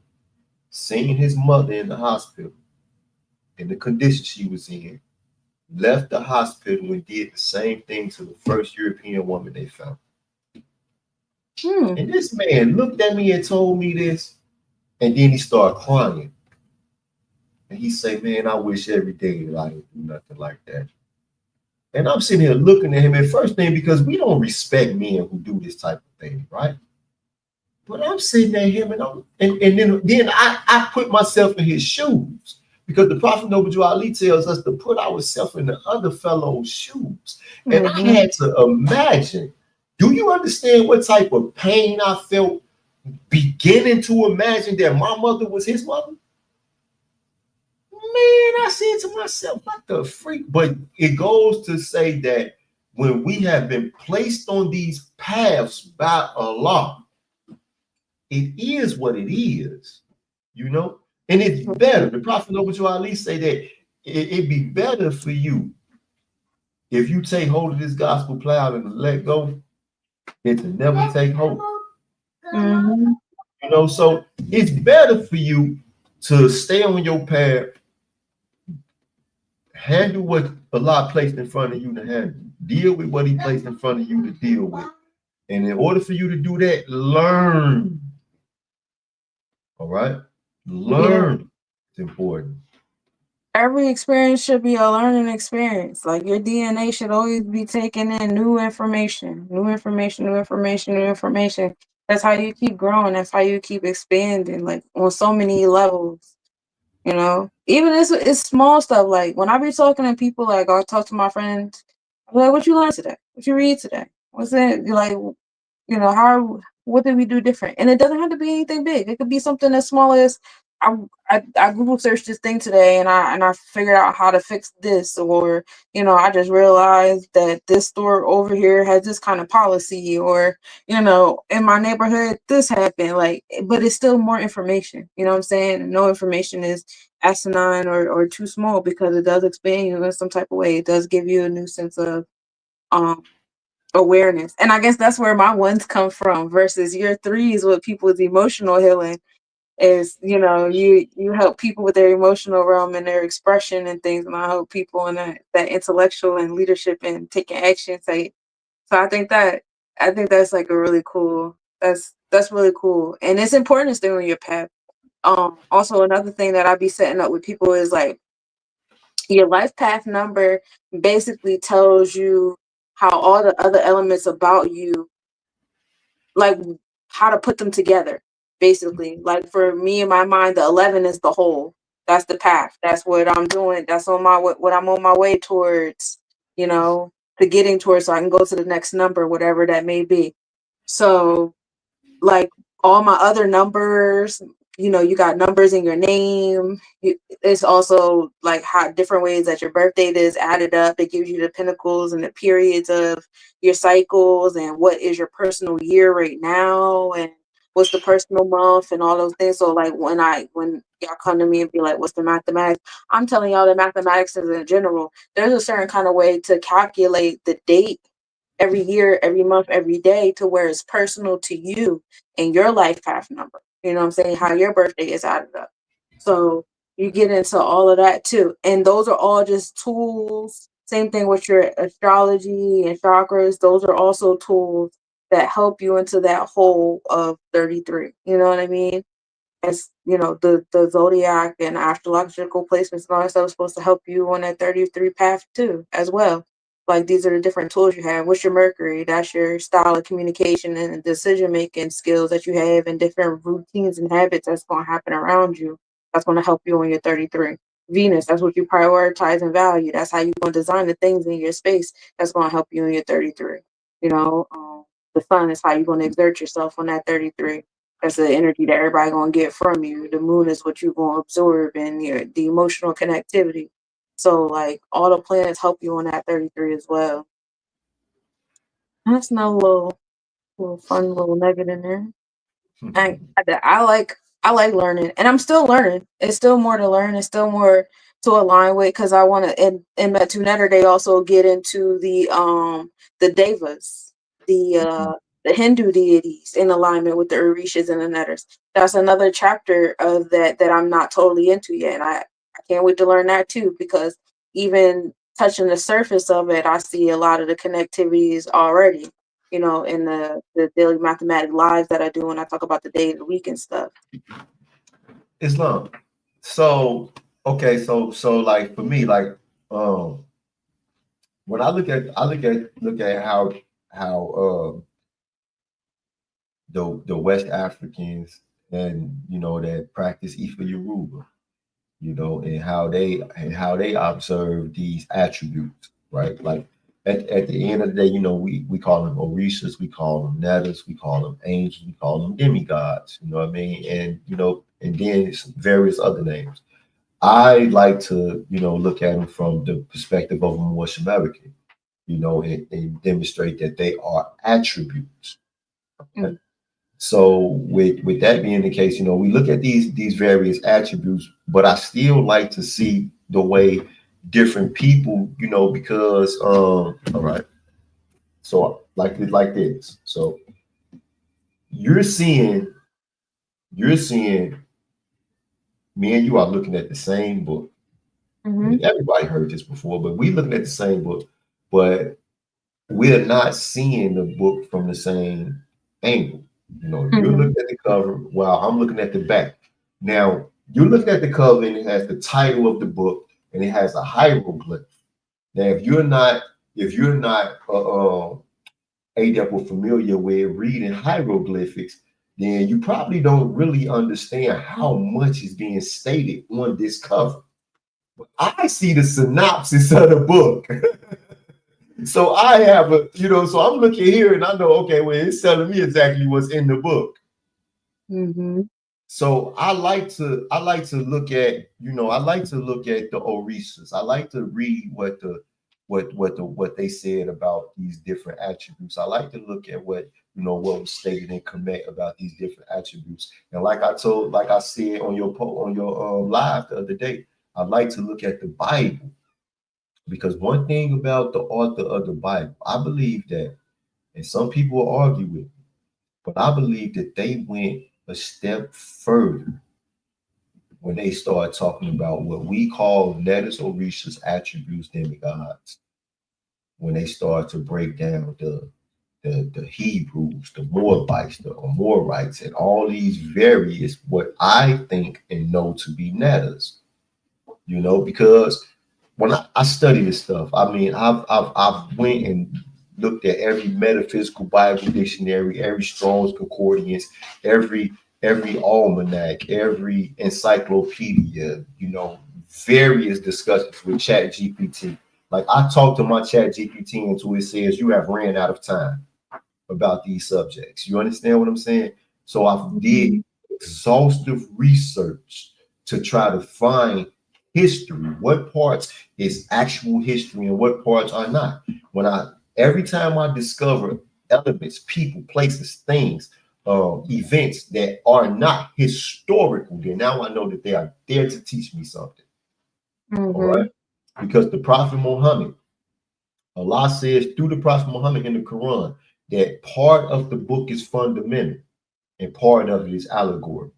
seen his mother in the hospital in the condition she was in, left the hospital and did the same thing to the first European woman they found. And this man looked at me and told me this, and then he started crying. And he said, man, I wish every day that I didn't do nothing like that. And I'm sitting here looking at him at first thing because we don't respect men who do this type of thing, right? But I'm sitting at him and then I put myself in his shoes because the Prophet Noble Ali tells us to put ourselves in the other fellow's shoes. And I had to imagine, do you understand what type of pain I felt beginning to imagine that my mother was his mother? Man, I said to myself, what the freak? But it goes to say that when we have been placed on these paths by Allah, it is what it is, you know? And it's better. The Prophet Noble Ali say that it'd be better for you if you take hold of this gospel plow and let go than to never take hold. You know, so it's better for you to stay on your path, handle what Allah placed in front of you to handle, deal with what he placed in front of you to deal with. And in order for you to do that, learn. All right? Learn. Yeah. It's important. Every experience should be a learning experience. Like your DNA should always be taking in new information. That's how you keep growing. That's how you keep expanding, like on so many levels. You know, even it's small stuff. Like when I be talking to people, like I'll talk to my friends, I'm like, what you learned today? What you read today? What's it like? You know, what did we do different? And it doesn't have to be anything big. It could be something as small as I Google searched this thing today and I figured out how to fix this, or you know, I just realized that this store over here has this kind of policy, or you know, in my neighborhood this happened. Like, but it's still more information. You know what I'm saying? No information is asinine or too small because it does expand you in some type of way. It does give you a new sense of awareness. And I guess that's where my ones come from versus your threes with people's emotional healing is, you know, you help people with their emotional realm and their expression and things, and I help people in that intellectual and leadership and taking action side. So I think that's like a really cool, that's really cool. And it's important to stay on your path. Also another thing that I be setting up with people is like your life path number basically tells you how all the other elements about you, like how to put them together. Basically, like for me in my mind, the 11 is the whole. That's the path. That's what I'm doing. That's on my what I'm on my way towards. You know, to getting towards, so I can go to the next number, whatever that may be. So, like all my other numbers, you know, you got numbers in your name. It's also like how different ways that your birth date is added up. It gives you the pinnacles and the periods of your cycles and what is your personal year right now and what's the personal month and all those things. So like when y'all come to me and be like, what's the mathematics? I'm telling y'all that mathematics is in general. There's a certain kind of way to calculate the date every year, every month, every day to where it's personal to you and your life path number. You know what I'm saying? How your birthday is added up. So you get into all of that too. And those are all just tools. Same thing with your astrology and chakras. Those are also tools that help you into that whole of 33. You know what I mean? As you know, the zodiac and astrological placements and all that stuff is supposed to help you on that 33 path too, as well. Like these are the different tools you have. What's your Mercury? That's your style of communication and decision making skills that you have, and different routines and habits that's going to happen around you. That's going to help you on your 33. Venus, that's what you prioritize and value. That's how you're going to design the things in your space that's going to help you in your 33. You know, the sun is how you're going to exert yourself on that 33. That's the energy that everybody gonna get from you. The moon is what you're gonna absorb and the emotional connectivity. So like all the planets help you on that 33 as well. That's no little fun little nugget in there. I like learning, and I'm still learning. It's still more to learn. It's still more to align with because I want to. In Metu Netter, they also get into the devas, the the Hindu deities in alignment with the Orishas and the Netters. That's another chapter of that I'm not totally into yet. And I can't wait to learn that too, because even touching the surface of it, I see a lot of the connectivities already, in the daily mathematic lives that I do when I talk about the day of the week and stuff. Islam. So okay, so like for me, like when I look at how the West Africans and that practice Ifa Yoruba, and how they observe these attributes, right? Like at the end of the day, we call them orishas, we call them netters, we call them angels, we call them demigods. You know what I mean? And then it's various other names. I like to look at them from the perspective of a Moorish American, and demonstrate that they are attributes. Okay? Mm. So with that being the case, we look at these various attributes, but I still like to see the way different people, because all right. So like this. So you're seeing me and you are looking at the same book. Mm-hmm. And everybody heard this before, but we looking at the same book, but we're not seeing the book from the same angle. You're Mm-hmm. looking at the cover while I'm looking at the back. Now, you're looking at the cover and it has the title of the book and it has a hieroglyph. Now, if you're not adept or familiar with reading hieroglyphics, then you probably don't really understand how much is being stated on this cover. I see the synopsis of the book. So I have so I'm looking here and I know, okay, well, it's telling me exactly what's in the book. Mm-hmm. So I like to look at the Orishas. I like to read what they said about these different attributes. I like to look at what was stated in Kemet about these different attributes. And like I said on your live the other day, I like to look at the Bible. Because one thing about the author of the Bible, I believe that, and some people will argue with me, but I believe that they went a step further when they started talking about what we call Netters, Orishas, attributes, demigods. When they started to break down the Hebrews, the Moabites, the Amorites, and all these various what I think and know to be Netters. Because when I study this stuff, I mean, I've went and looked at every metaphysical Bible dictionary, every Strong's Concordance, every almanac, every encyclopedia, various discussions with Chat GPT. Like I talked to my Chat GPT until it says you have ran out of time about these subjects. You understand what I'm saying? So I did exhaustive research to try to find history, what parts is actual history and what parts are not. Every time I discover elements, people, places, things, events that are not historical, then now I know that they are there to teach me something. All Mm-hmm. right. Because the Prophet Muhammad, Allah says through the Prophet Muhammad in the Quran that part of the book is fundamental and part of it is allegory.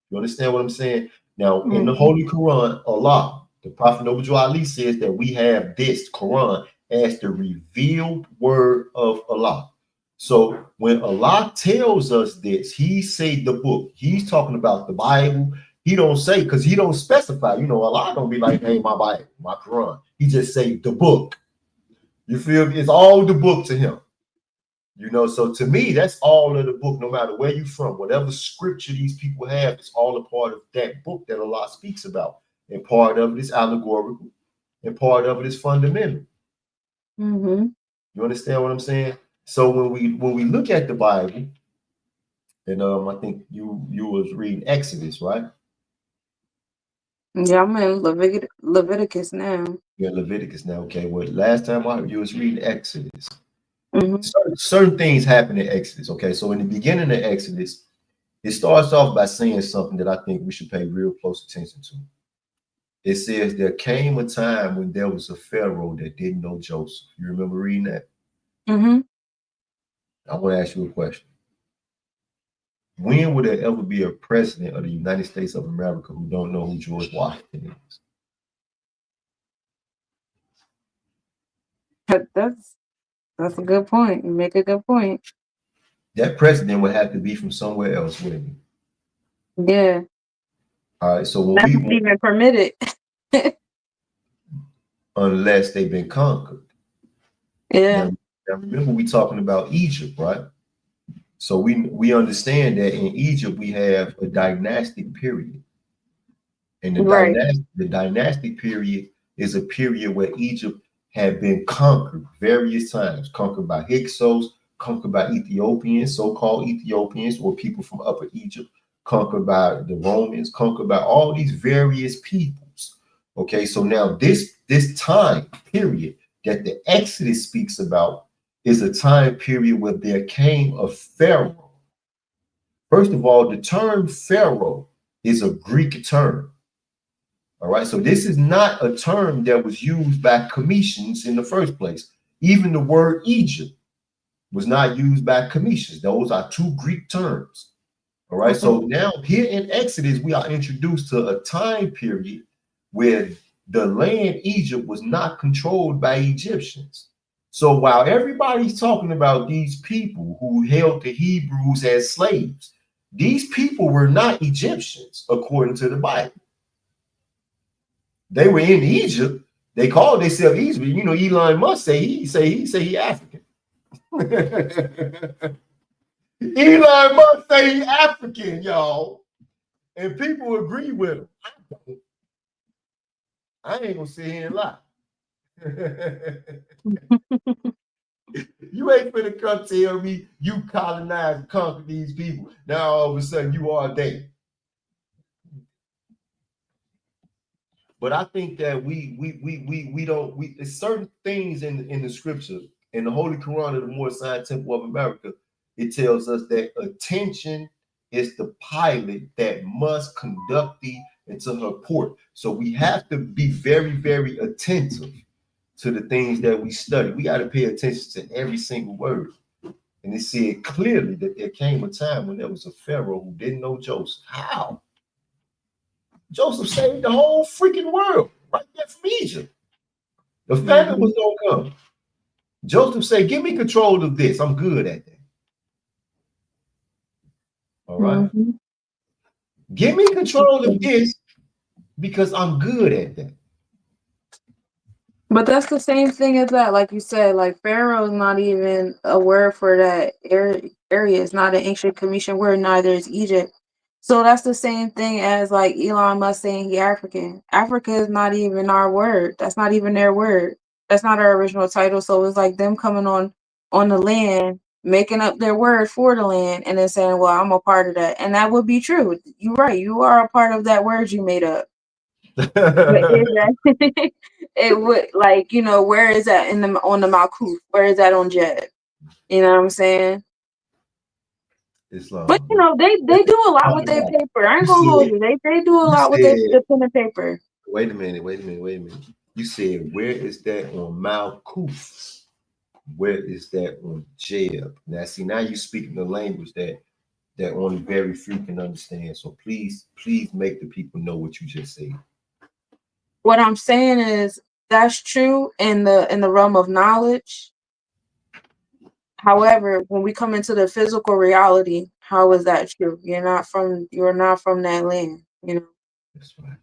You understand what I'm saying? Now, in the Mm-hmm. Holy Quran, Allah, the Prophet Noble Ali says that we have this Quran as the revealed word of Allah. So when Allah tells us this, he say the book. He's talking about the Bible. He don't say, because he don't specify. Allah don't be like, hey, my Bible, my Quran. He just say the book. You feel me? It's all the book to him. So to me, that's all of the book, no matter where you're from, whatever scripture these people have, it's all a part of that book that Allah speaks about. And part of it is allegorical, and part of it is fundamental. Mm-hmm. You understand what I'm saying? So when we look at the Bible, and I think you was reading Exodus, right? Yeah, I'm in Leviticus now. Yeah, Leviticus now. Okay, well, last time you was reading Exodus. Mm-hmm. Certain things happen in Exodus. Okay, so in the beginning of Exodus, it starts off by saying something that I think we should pay real close attention to. It says there came a time when there was a Pharaoh that didn't know Joseph. You remember reading that? Mm-hmm. I want to ask you a question. When would there ever be a president of the United States of America who don't know who George Washington is? That's a good point. You make a good point. That president would have to be from somewhere else, wouldn't he? Yeah. All right. So when That's we not even permitted. unless they've been conquered. Yeah. Now remember, we talking about Egypt, right? So we understand that in Egypt we have a dynastic period, and Right. the dynastic period is a period where Egypt had been conquered various times, conquered by Hyksos, conquered by Ethiopians, so-called Ethiopians, or people from Upper Egypt, conquered by the Romans, conquered by all these various peoples. Okay, so now this time period that the Exodus speaks about is a time period where there came a pharaoh. First of all, the term pharaoh is a Greek term. All right, so this is not a term that was used by Cometians in the first place. Even the word Egypt was not used by Cometians. Those are two Greek terms. All right, so now here in Exodus, we are introduced to a time period where the land Egypt was not controlled by Egyptians. So while everybody's talking about these people who held the Hebrews as slaves, these people were not Egyptians according to the Bible. They were in Egypt. They called themselves Egypt. You know, Elon Musk he African. Elon Musk say he African, y'all, and people agree with him. I ain't gonna sit here and lie. You ain't finna come tell me you colonized and conquered these people. Now all of a sudden you are they. But I think that we don't it's certain things in the scripture, in the Holy Quran of the Moorish Science Temple of America, it tells us that attention is the pilot that must conduct thee into her port. So we have to be very, very attentive to the things that we study. We got to pay attention to every single word. And it said clearly that there came a time when there was a Pharaoh who didn't know Joseph. How? Joseph saved the whole freaking world right there from Egypt. The famine was gonna come. Joseph said, give me control of this. I'm good at that. All right. Give me control of this because I'm good at that. But that's the same thing as that, like you said, like Pharaoh is not even a word for that area. It's not an ancient Cometian word, neither is Egypt. So that's the same thing as like Elon Musk saying he African. Africa is not even our word. That's not even their word. That's not our original title. So it's like them coming on the land, making up their word for the land, and then saying, well, I'm a part of that. And that would be true. You're right. You are a part of that word you made up. But is that it would, like, you know, where is that in the on the Malkuth? Where is that on Jed? You know what I'm saying? Islam. But you know, they do a lot with their paper. I ain't gonna hold you. They do a lot with their pen and paper. Wait a minute. You said where is that on Malkuth? Where is that on Jeb? Now see, now you speaking the language that only very few can understand. So please make the people know what you just said. What I'm saying is that's true in the realm of knowledge. However, when we come into the physical reality, how is that true? You're not from that land, you know. That's right.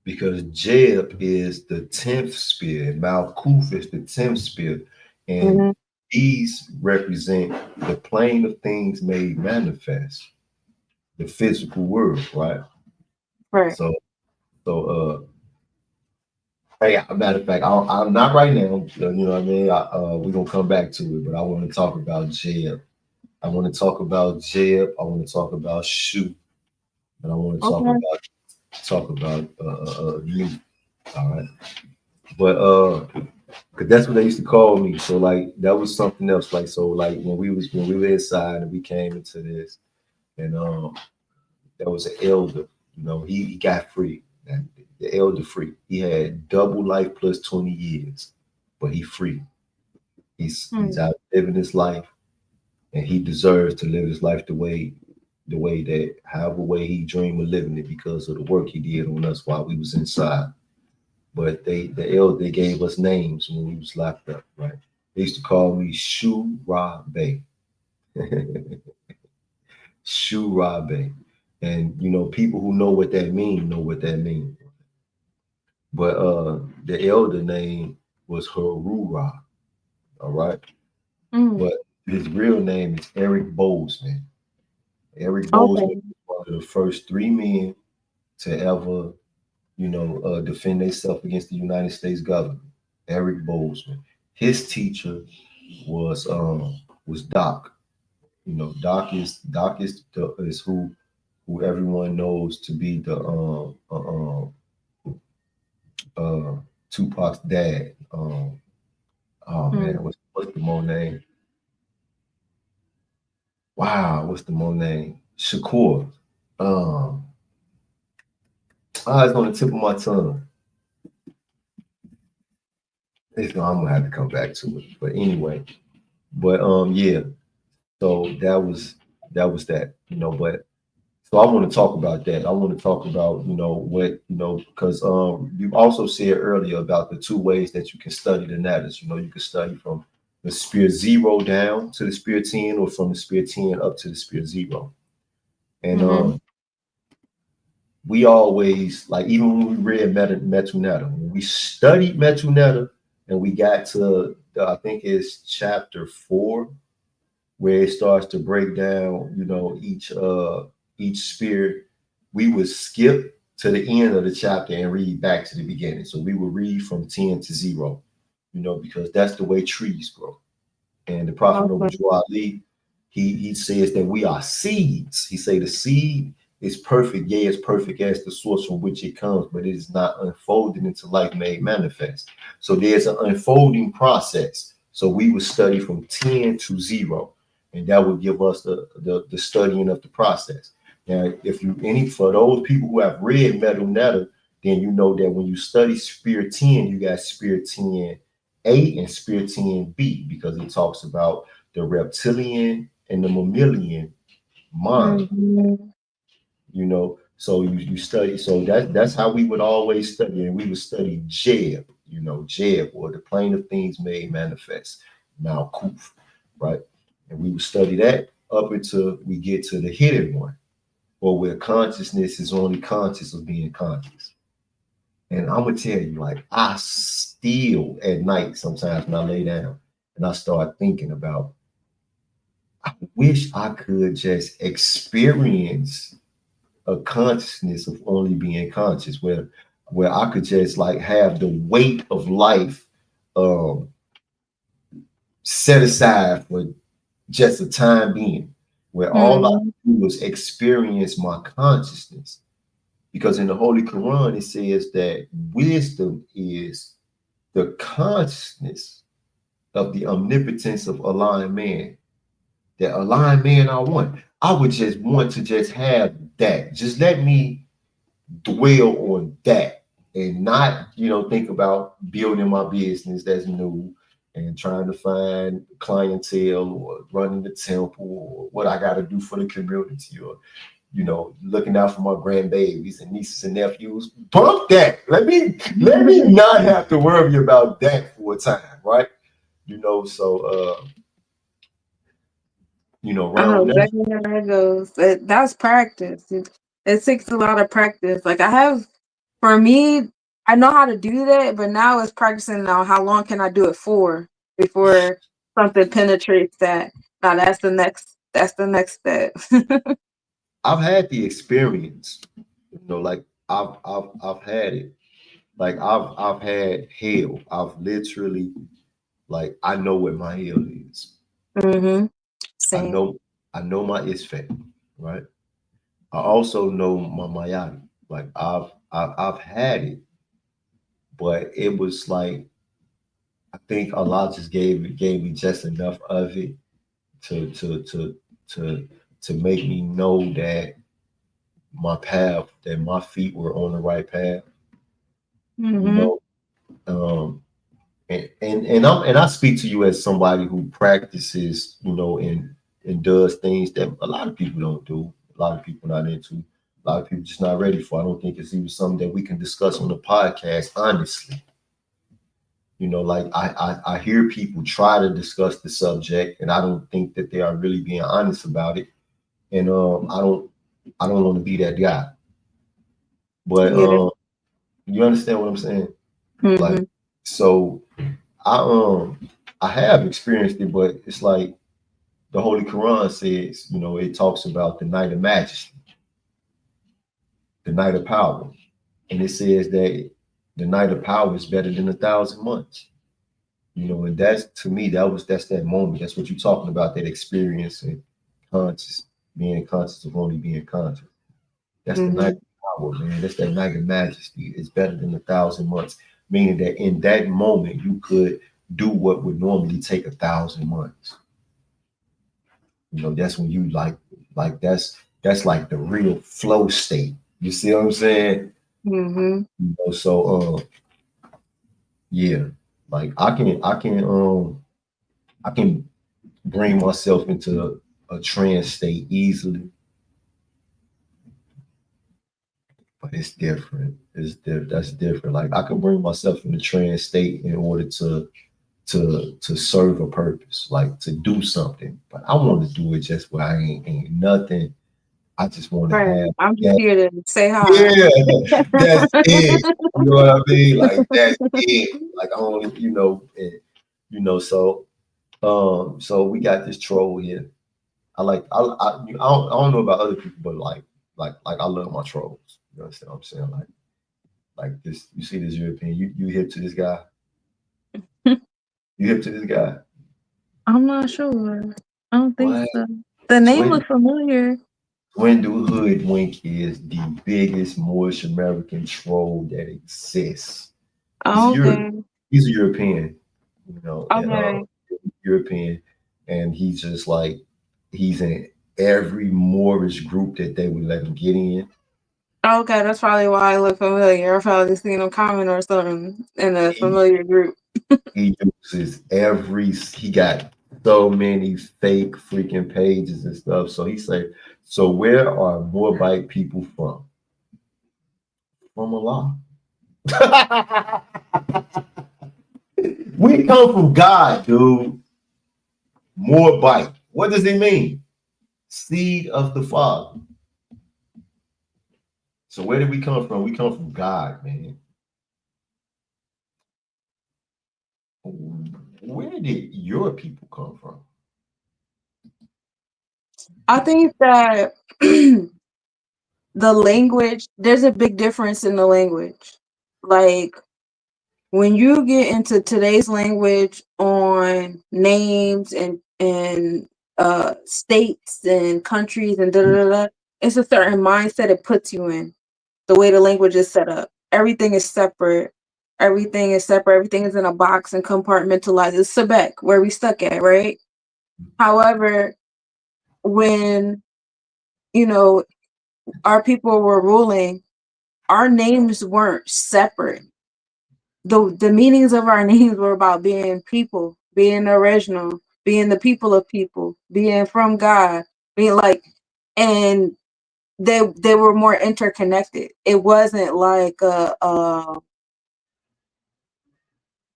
Because Jeb is the 10th spear, and Malkuth is the 10th spear, and these represent the plane of things made manifest, the physical world, right? Right. So hey, matter of fact, I'm not right now. You know what I mean? We're gonna come back to it, but I want to talk about Jeb. I want to talk about Jeb. I want to talk about Shu, and I want to talk about you. All right, but because that's what they used to call me. So like that was something else. Like so, like when we were inside and we came into this, and there was an elder. You know, he got free. The elder free. He had double life plus 20 years, but he free. He's out living his life. and he deserves to live his life the way that however way he dreamed of living it because of the work he did on us while we was inside. But they gave us names when we was locked up, right? They used to call me Shu Ra Bay. Shu Ra Bay. And people who know what that means know what that means. But the elder name was Harura, all right? Mm. But his real name is Eric Bozeman. Eric Bozeman Okay. was one of the first three men to ever, defend themselves against the United States government. Eric Bozeman. His teacher was Doc. Doc is who everyone knows to be the Tupac's dad. Oh man, Mm. what's the Mo name? Wow, what's the Mo name? Shakur. Um, it's on the tip of my tongue. I'm gonna have to come back to it. But anyway, yeah. So that. But so I want to talk about that. I want to talk about what because you also said earlier about the two ways that you can study the natters. You can study from the spear zero down to the spear 10, or from the spear 10 up to the spear zero. And Mm-hmm. we always, like, even when we read Metu Netta, when we studied Metu Netta and we got to I think it's chapter 4, where it starts to break down, each spirit, we would skip to the end of the chapter and read back to the beginning. So we would read from 10 to 0, because that's the way trees grow. And the Prophet Noble Okay. Drew Ali, he says that we are seeds. He say the seed is perfect, yea, as perfect as the source from which it comes, but it is not unfolded into life made manifest. So there's an unfolding process. So we would study from 10 to 0, and that would give us the studying of the process. Now, if you for those people who have read Metu Netta, then you know that when you study Spirit 10, you got Spirit 10A and Spirit 10B, because it talks about the reptilian and the mammalian mind. Mm-hmm. So you study, so that's how we would always study, and we would study Jeb, Jeb, or the plane of things made manifest, now Kuf, right? And we would study that up until we get to the hidden one, or where consciousness is only conscious of being conscious. And I'm gonna tell you, like, I still at night sometimes when I lay down and I start thinking about, I wish I could just experience a consciousness of only being conscious, where I could just like have the weight of life um set aside for just a time being, where all I Mm-hmm. do is experience my consciousness. Because in the Holy Quran it says that wisdom is the consciousness of the omnipotence of Allah and man. That Allah and man I want. I would just want to just have that. Just let me dwell on that, and not think about building my business that's new and trying to find clientele or running the temple or what I got to do for the community, or looking out for my grandbabies and nieces and nephews. Bump that. Let me not have to worry about that for a time, right? So I know round that. exactly how that goes. That's practice. It takes a lot of practice. Like I have, for me, I know how to do that, but now it's practicing now. How long can I do it for before something penetrates that? Now that's the next. That's the next step. I've had the experience, like I've had it. Like I've had hell. I've literally, like, I know what my hell is. Mm-hmm. I Same. know I know my Isfet, right? I also know my Mayadi. Like I've had it, but it was like, I think Allah just gave me just enough of it to to to to to make me know that my feet were on the right path. You Mm-hmm. know, um, and I speak to you as somebody who practices, and does things that a lot of people don't do. A lot of people not into. A lot of people just not ready for. I don't think it's even something that we can discuss on the podcast, honestly. Like I hear people try to discuss the subject, and I don't think that they are really being honest about it. And I don't want to be that guy. But Yeah. you understand what I'm saying? Like, Mm-hmm. so I have experienced it, but it's like the Holy Quran says, it talks about the night of majesty, the night of power. And it says that the night of power is better than 1,000 months. And that's, to me, that's that moment. That's what you're talking about, that experience and being conscious of only being conscious. That's the night of power, man. That's that night of majesty. It's better than 1,000 months, meaning that in that moment you could do what would normally take 1,000 months. That's when you like that's like the real flow state. You see what I'm saying? Mm-hmm. So yeah, like I can bring myself into a trance state easily, but it's different. That's different. Like I can bring myself in a trance state in order to serve a purpose, like to do something. But I want to do it just where I ain't nothing. I just want to Right. have I'm just that. here to say hi. Yeah, that's it. You know what I mean? Like that's it. Like I only, so we got this troll here. I don't know about other people, but like I love my trolls. You understand what I'm saying? Like this, you see this European, you hip to this guy? You hip to this guy? I'm not sure. I don't think What? so. The name Swindle looks familiar. Hoodwink is the biggest Moorish American troll that exists. He's a Euro, Okay. he's a European, and Okay. European, and he's just like he's in every Moorish group that they would let him get in. Okay, that's probably why I look familiar. I probably seen a comment or something in a He familiar group. he uses he got so many fake freaking pages and stuff. So he said, so where are Moabite people from? From Allah. We come from God, dude. Moabite. What does it mean? Seed of the Father. So where did we come from? We come from God, man. Where did your people come from? I think that the language, there's a big difference in the language. Like when you get into today's language on names and states and countries and da da da, it's a certain mindset it puts you in. The way the language is set up, everything is separate. Everything is separate. Everything is in a box and compartmentalized. It's Sebek, where we stuck at, right? However, when you know our people were ruling, our names weren't separate. The meanings of our names were about being people, being original, being the people of people, being from God, being like, and they were more interconnected. It wasn't like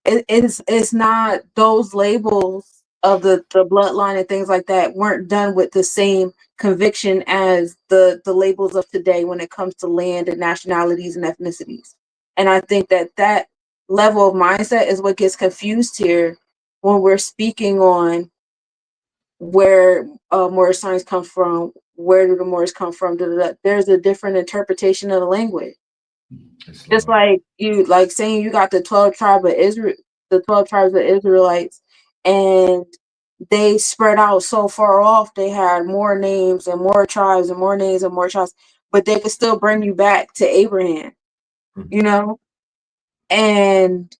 it's not those labels of the bloodline and things like that weren't done with the same conviction as the labels of today when it comes to land and nationalities and ethnicities. And I think that level of mindset is what gets confused here when we're speaking on where Moorish signs come from, where do the Moors come from, da, da, da. There's a different interpretation of the language. Just like you, like saying you got the 12 tribe of Israel, the 12 tribes of Israelites, and they spread out so far off. They had more names and more tribes and more names and more tribes, but they could still bring you back to Abraham, you know. And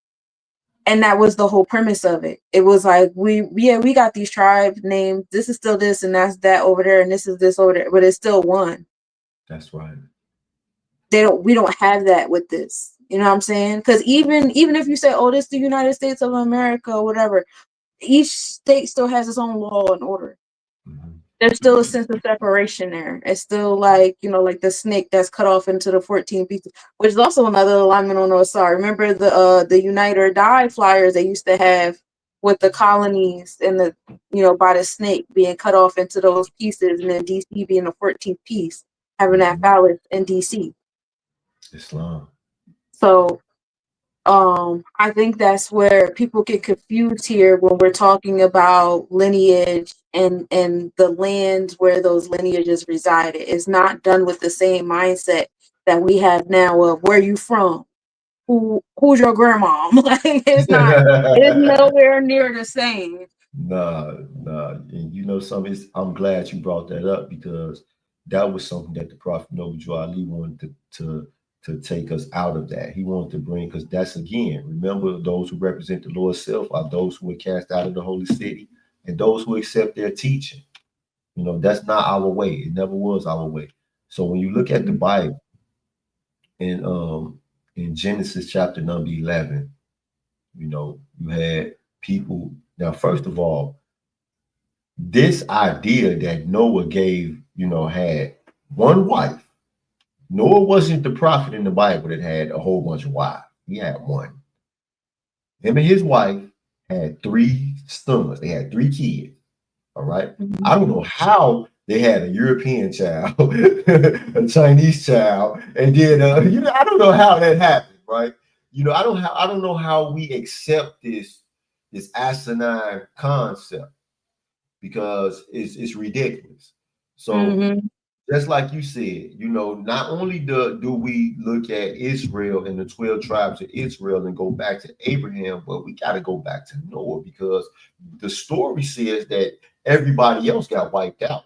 that was the whole premise of it. It was like we got these tribe names. This is still this, and that's that over there, and this is this over there, but it's still one. That's right. We don't have that with this. You know what I'm saying? Because even if you say, oh, this is the United States of America or whatever, each state still has its own law and order. Mm-hmm. there's still a sense of separation there. It's still like, like the snake that's cut off into the 14 pieces, which is also another alignment on OSR. Remember the Unite or Die flyers they used to have with the colonies and the, by the snake being cut off into those pieces, and then DC being the 14th piece, having that phallus in DC. Islam. So I think that's where people get confused here when we're talking about lineage and the land where those lineages resided. It's not done with the same mindset that we have now of where you from, who's your grandma. Like it's nowhere near the same. Nah. And you know something, I'm glad you brought that up, because that was something that the Prophet Noble Ali wanted to take us out of that. He wanted to bring, because that's, again, remember, those who represent the Lord's self are those who were cast out of the holy city and those who accept their teaching. That's not our way. It never was our way. So when you look at the Bible in Genesis chapter number 11, you had people. Now, first of all, this idea that Noah had one wife. Noah wasn't the prophet in the Bible that had a whole bunch of wives. He had one. Him and his wife had 3 sons. They had 3 kids. All right. I don't know how they had a European child, a Chinese child, and then I don't know how that happened, right? I don't know how we accept this asinine concept, because it's ridiculous. So just like you said, not only do we look at Israel and the 12 tribes of Israel and go back to Abraham, but we got to go back to Noah, because the story says that everybody else got wiped out,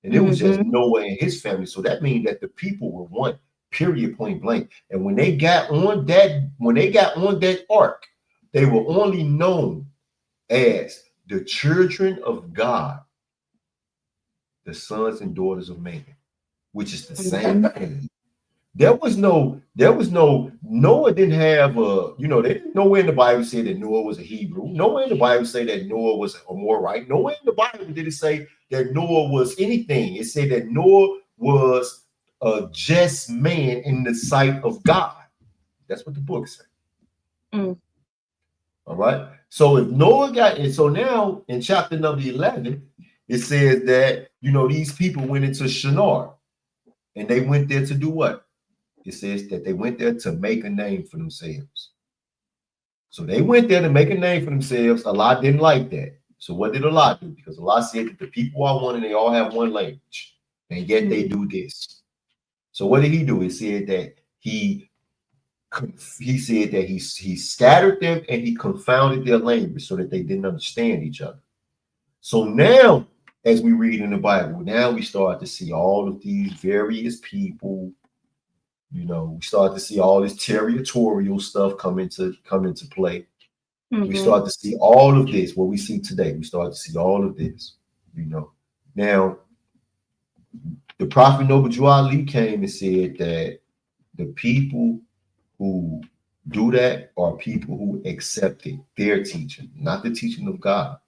and it was just Noah and his family. So that means that the people were one, period, point blank. And when they got on that ark, they were only known as the children of God, the sons and daughters of man, which is the same thing. There was no, Noah didn't have nowhere in the Bible say that Noah was a Hebrew. Nowhere in the Bible say that Noah was a Amorite. Nowhere in the Bible did it say that Noah was anything. It said that Noah was a just man in the sight of God. That's what the book said. All right. So if Noah got it, so now in chapter number 11, it says that these people went into Shinar, and they went there to do what? It says that they went there to make a name for themselves. So they went there to make a name for themselves. Allah didn't like that. So what did Allah do? Because Allah said that the people are one and they all have one language, and yet they do this. So what did he do? He said that he scattered them and he confounded their language so that they didn't understand each other. So now, as we read in the Bible, now we start to see all of these various people. We start to see all this territorial stuff come into play. We start to see all of this, what we see today. We start to see all of this. Now, the Prophet Noble Ali came and said that the people who do that are people who accepted their teaching, not the teaching of God.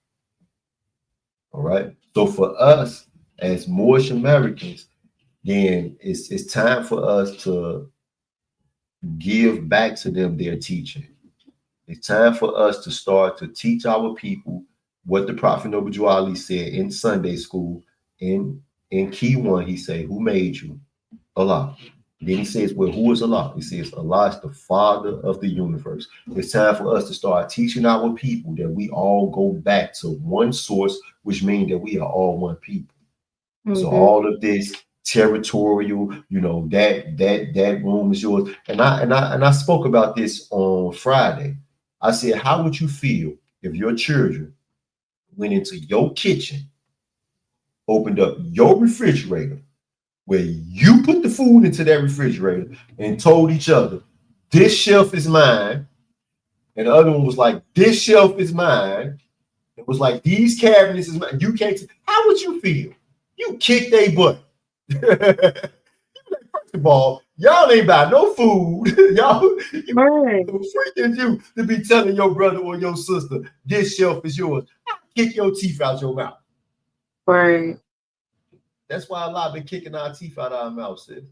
All right. So for us as Moorish Americans, then it's time for us to give back to them their teaching. It's time for us to start to teach our people what the Prophet Noble Ali said in Sunday school. In key 1, he said, "Who made you? Allah." Then he says, well, who is Allah? He says, Allah is the Father of the universe. It's time for us to start teaching our people that we all go back to one source, which means that we are all one people. So all of this territorial, that room is yours. And I spoke about this on Friday. I said, how would you feel if your children went into your kitchen, opened up your refrigerator, where you put the food into that refrigerator, and told each other, this shelf is mine, and the other one was like, this shelf is mine. It was like, these cabinets is mine. You can't. How would you feel? You kick their butt. First of all, y'all ain't buy no food. y'all freaking you to be telling your brother or your sister, this shelf is yours. I'll kick your teeth out your mouth. Right. That's why Allah been kicking our teeth out of our mouth, sis.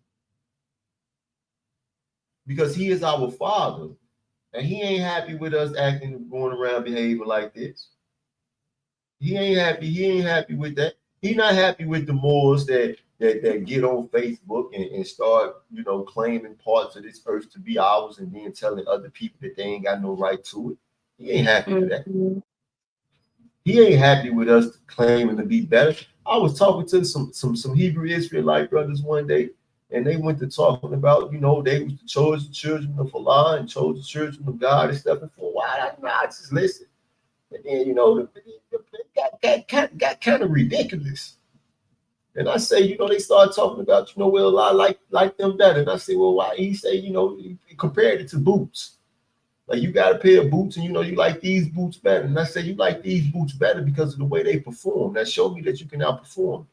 Because he is our father. And he ain't happy with us acting, going around behaving like this. He ain't happy. He ain't happy with that. He not happy with the Moors that get on Facebook and start, claiming parts of this earth to be ours and then telling other people that they ain't got no right to it. He ain't happy with that. He ain't happy with us claiming to be better. I was talking to some Hebrew Israelite brothers one day, and they went to talking about, they was the chosen children of Allah and chosen children of God and stuff. And for a while, I just listened. And then, it got kind of ridiculous. And I say, they started talking about, well, I like them better. And I say, well, why? He say, he compared it to boots. Like, you got a pair of boots and, you like these boots better. And I say, you like these boots better because of the way they perform. That showed me that you can outperform.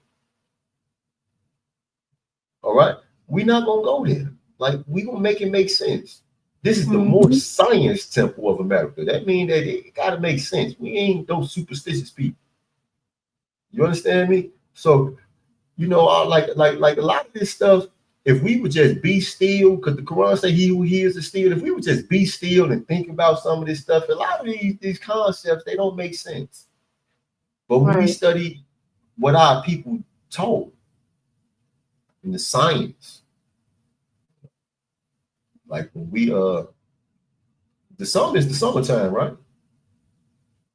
All right? We're not going to go there. Like, we're going to make it make sense. This is the more science temple of America. That means that it got to make sense. We ain't those superstitious people. You understand me? So, like a lot of this stuff, if we would just be still, because the Quran say he who hears is still, if we would just be still and think about some of this stuff, a lot of these concepts, they don't make sense. But when we study what our people told in the science, like when we the summer is the summertime, right?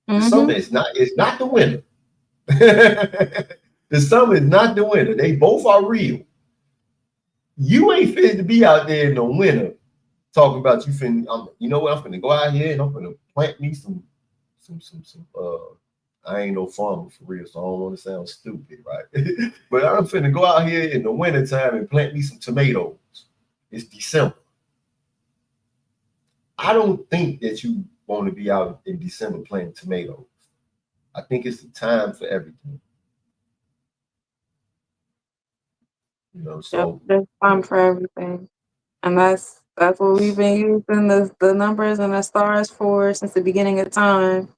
The summer is not, it's not the winter. The summer is not the winter. They both are real. You ain't fit to be out there in the winter talking about you know what, I'm finna go out here and I'm finna plant me some I ain't no farmer for real, so I don't want to sound stupid, right? But I'm finna go out here in the winter time and plant me some tomatoes. It's December. I don't think that you want to be out in December planting tomatoes. I think it's the time for everything. So there's time for everything, and that's what we've been using the numbers and the stars for since the beginning of time.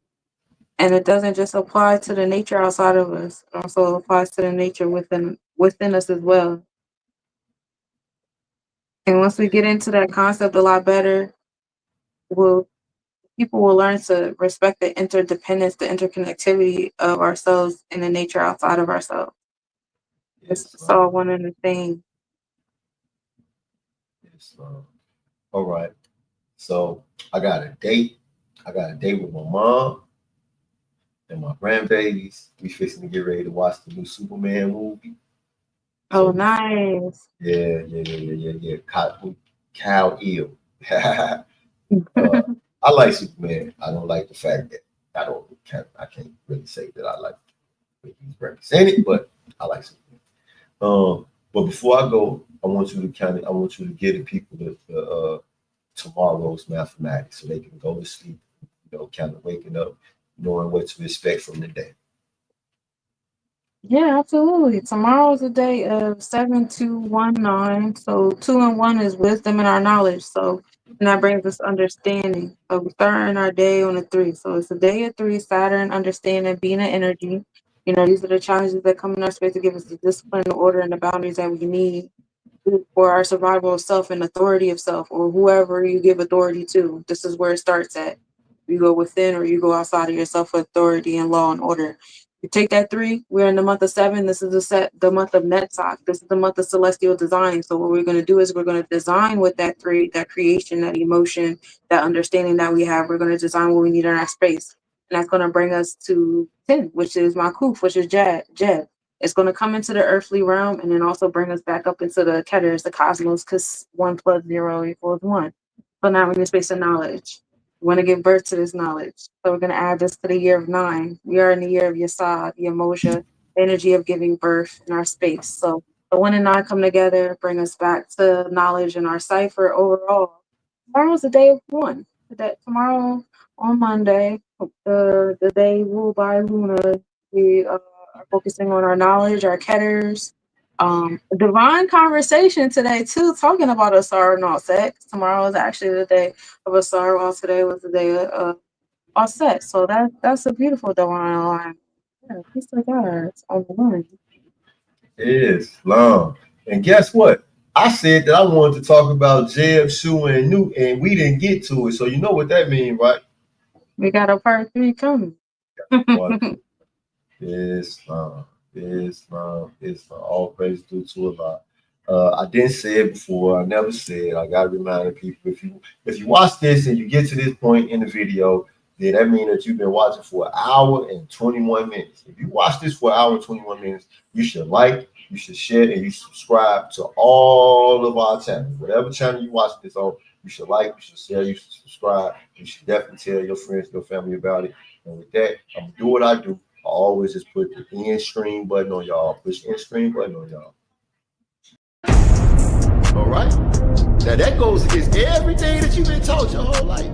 And it doesn't just apply to the nature outside of us; it also applies to the nature within us as well. And once we get into that concept a lot better, people will learn to respect the interdependence, the interconnectivity of ourselves and the nature outside of ourselves. It's all one and the same. All right. So I got a date. I got a date with my mom and my grandbabies. We fixing to get ready to watch the new Superman movie. Oh, nice. Yeah. Kal-El. I like Superman. I don't like the fact that I can't really say that I like what he's represented, but I like Superman. But before I go, I want you to give the people the tomorrow's mathematics so they can go to sleep, kind of waking up, knowing what to expect from the day. Yeah, absolutely. Tomorrow is a day of 7219. So 2 and 1 is wisdom and our knowledge. So and that brings us understanding. So we're starting our day on a 3. So it's a day of 3, Saturn, understanding, being an energy. These are the challenges that come in our space to give us the discipline, the order, and the boundaries that we need for our survival of self and authority of self, or whoever you give authority to. This is where it starts at. You go within or you go outside of yourself for authority and law and order. You take that 3, we're in the month of 7. This is the month of Netzach. This is the month of celestial design. So what we're going to do is we're going to design with that 3, that creation, that emotion, that understanding that we have. We're going to design what we need in our space. And that's going to bring us to 10, which is Makuf, which is Jed. It's going to come into the earthly realm and then also bring us back up into the Keters, the cosmos, because 1 plus 0 equals 1. So now we're in the space of knowledge. We want to give birth to this knowledge. So we're going to add this to the year of 9. We are in the year of Yesod, the Yemosha, the energy of giving birth in our space. So the 1 and 9 come together, bring us back to knowledge in our cipher overall. Tomorrow's the day of 1. Tomorrow on Monday, the day ruled by Luna, we are focusing on our knowledge, our Keters. Divine conversation today too, talking about Asar and Offset. Tomorrow is actually the day of Asar, while today was the day of Offset. So that's a beautiful divine line. Yeah, peace to God on the line. Islam. And guess what? I said that I wanted to talk about Jeb, Sue, and Newt, and we didn't get to it. So you know what that means, right? We got a part 3 coming. Islam. All praise due to Allah. I didn't say it before. I never said. I gotta remind people, if you watch this and you get to this point in the video, then that means that you've been watching for 1 hour and 21 minutes. If you watch this for 1 hour and 21 minutes, you should like, you should share, and you subscribe to all of our channels. Whatever channel you watch this on, you should like, you should share, you should subscribe. You should definitely tell your friends, your family about it. And with that, I'm gonna do what I do. I always just put the end stream button on y'all. Push the end stream button on y'all. All right. Now that goes against everything that you've been taught your whole life.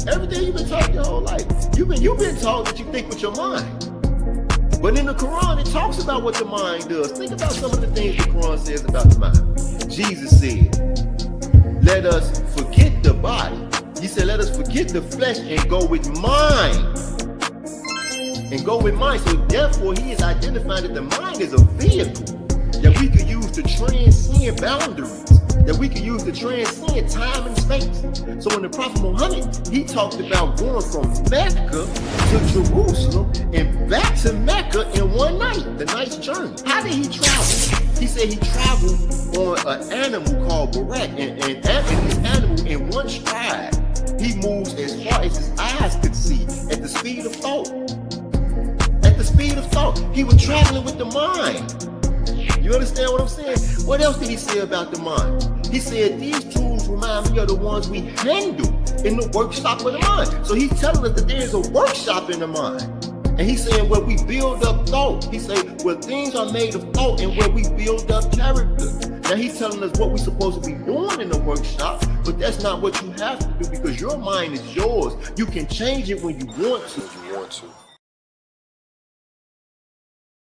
Everything you've been taught your whole life. You've been taught that you think with your mind. But in the Quran, it talks about what the mind does. Think about some of the things the Quran says about the mind. Jesus said, let us forget the body. He said, let us forget the flesh and go with mind. And go with mind. So therefore, he is identifying that the mind is a vehicle that we could use to transcend boundaries, that we could use to transcend time and space. So when the Prophet Muhammad, he talked about going from Mecca to Jerusalem and back to Mecca in one night, the night's journey. How did he travel? He said he traveled on an animal called Barak, and this animal in one stride, he moves as far as his eyes could see at the speed of thought. At the speed of thought, he was traveling with the mind. You understand what I'm saying? What else did he say about the mind? He said these tools remind me of the ones we handle in the workshop of the mind. So he's telling us that there is a workshop in the mind. And he's saying where we build up thought. He said where things are made of thought and where we build up character. Now he's telling us what we're supposed to be doing in the workshop, but that's not what you have to do because your mind is yours. You can change it when you want to.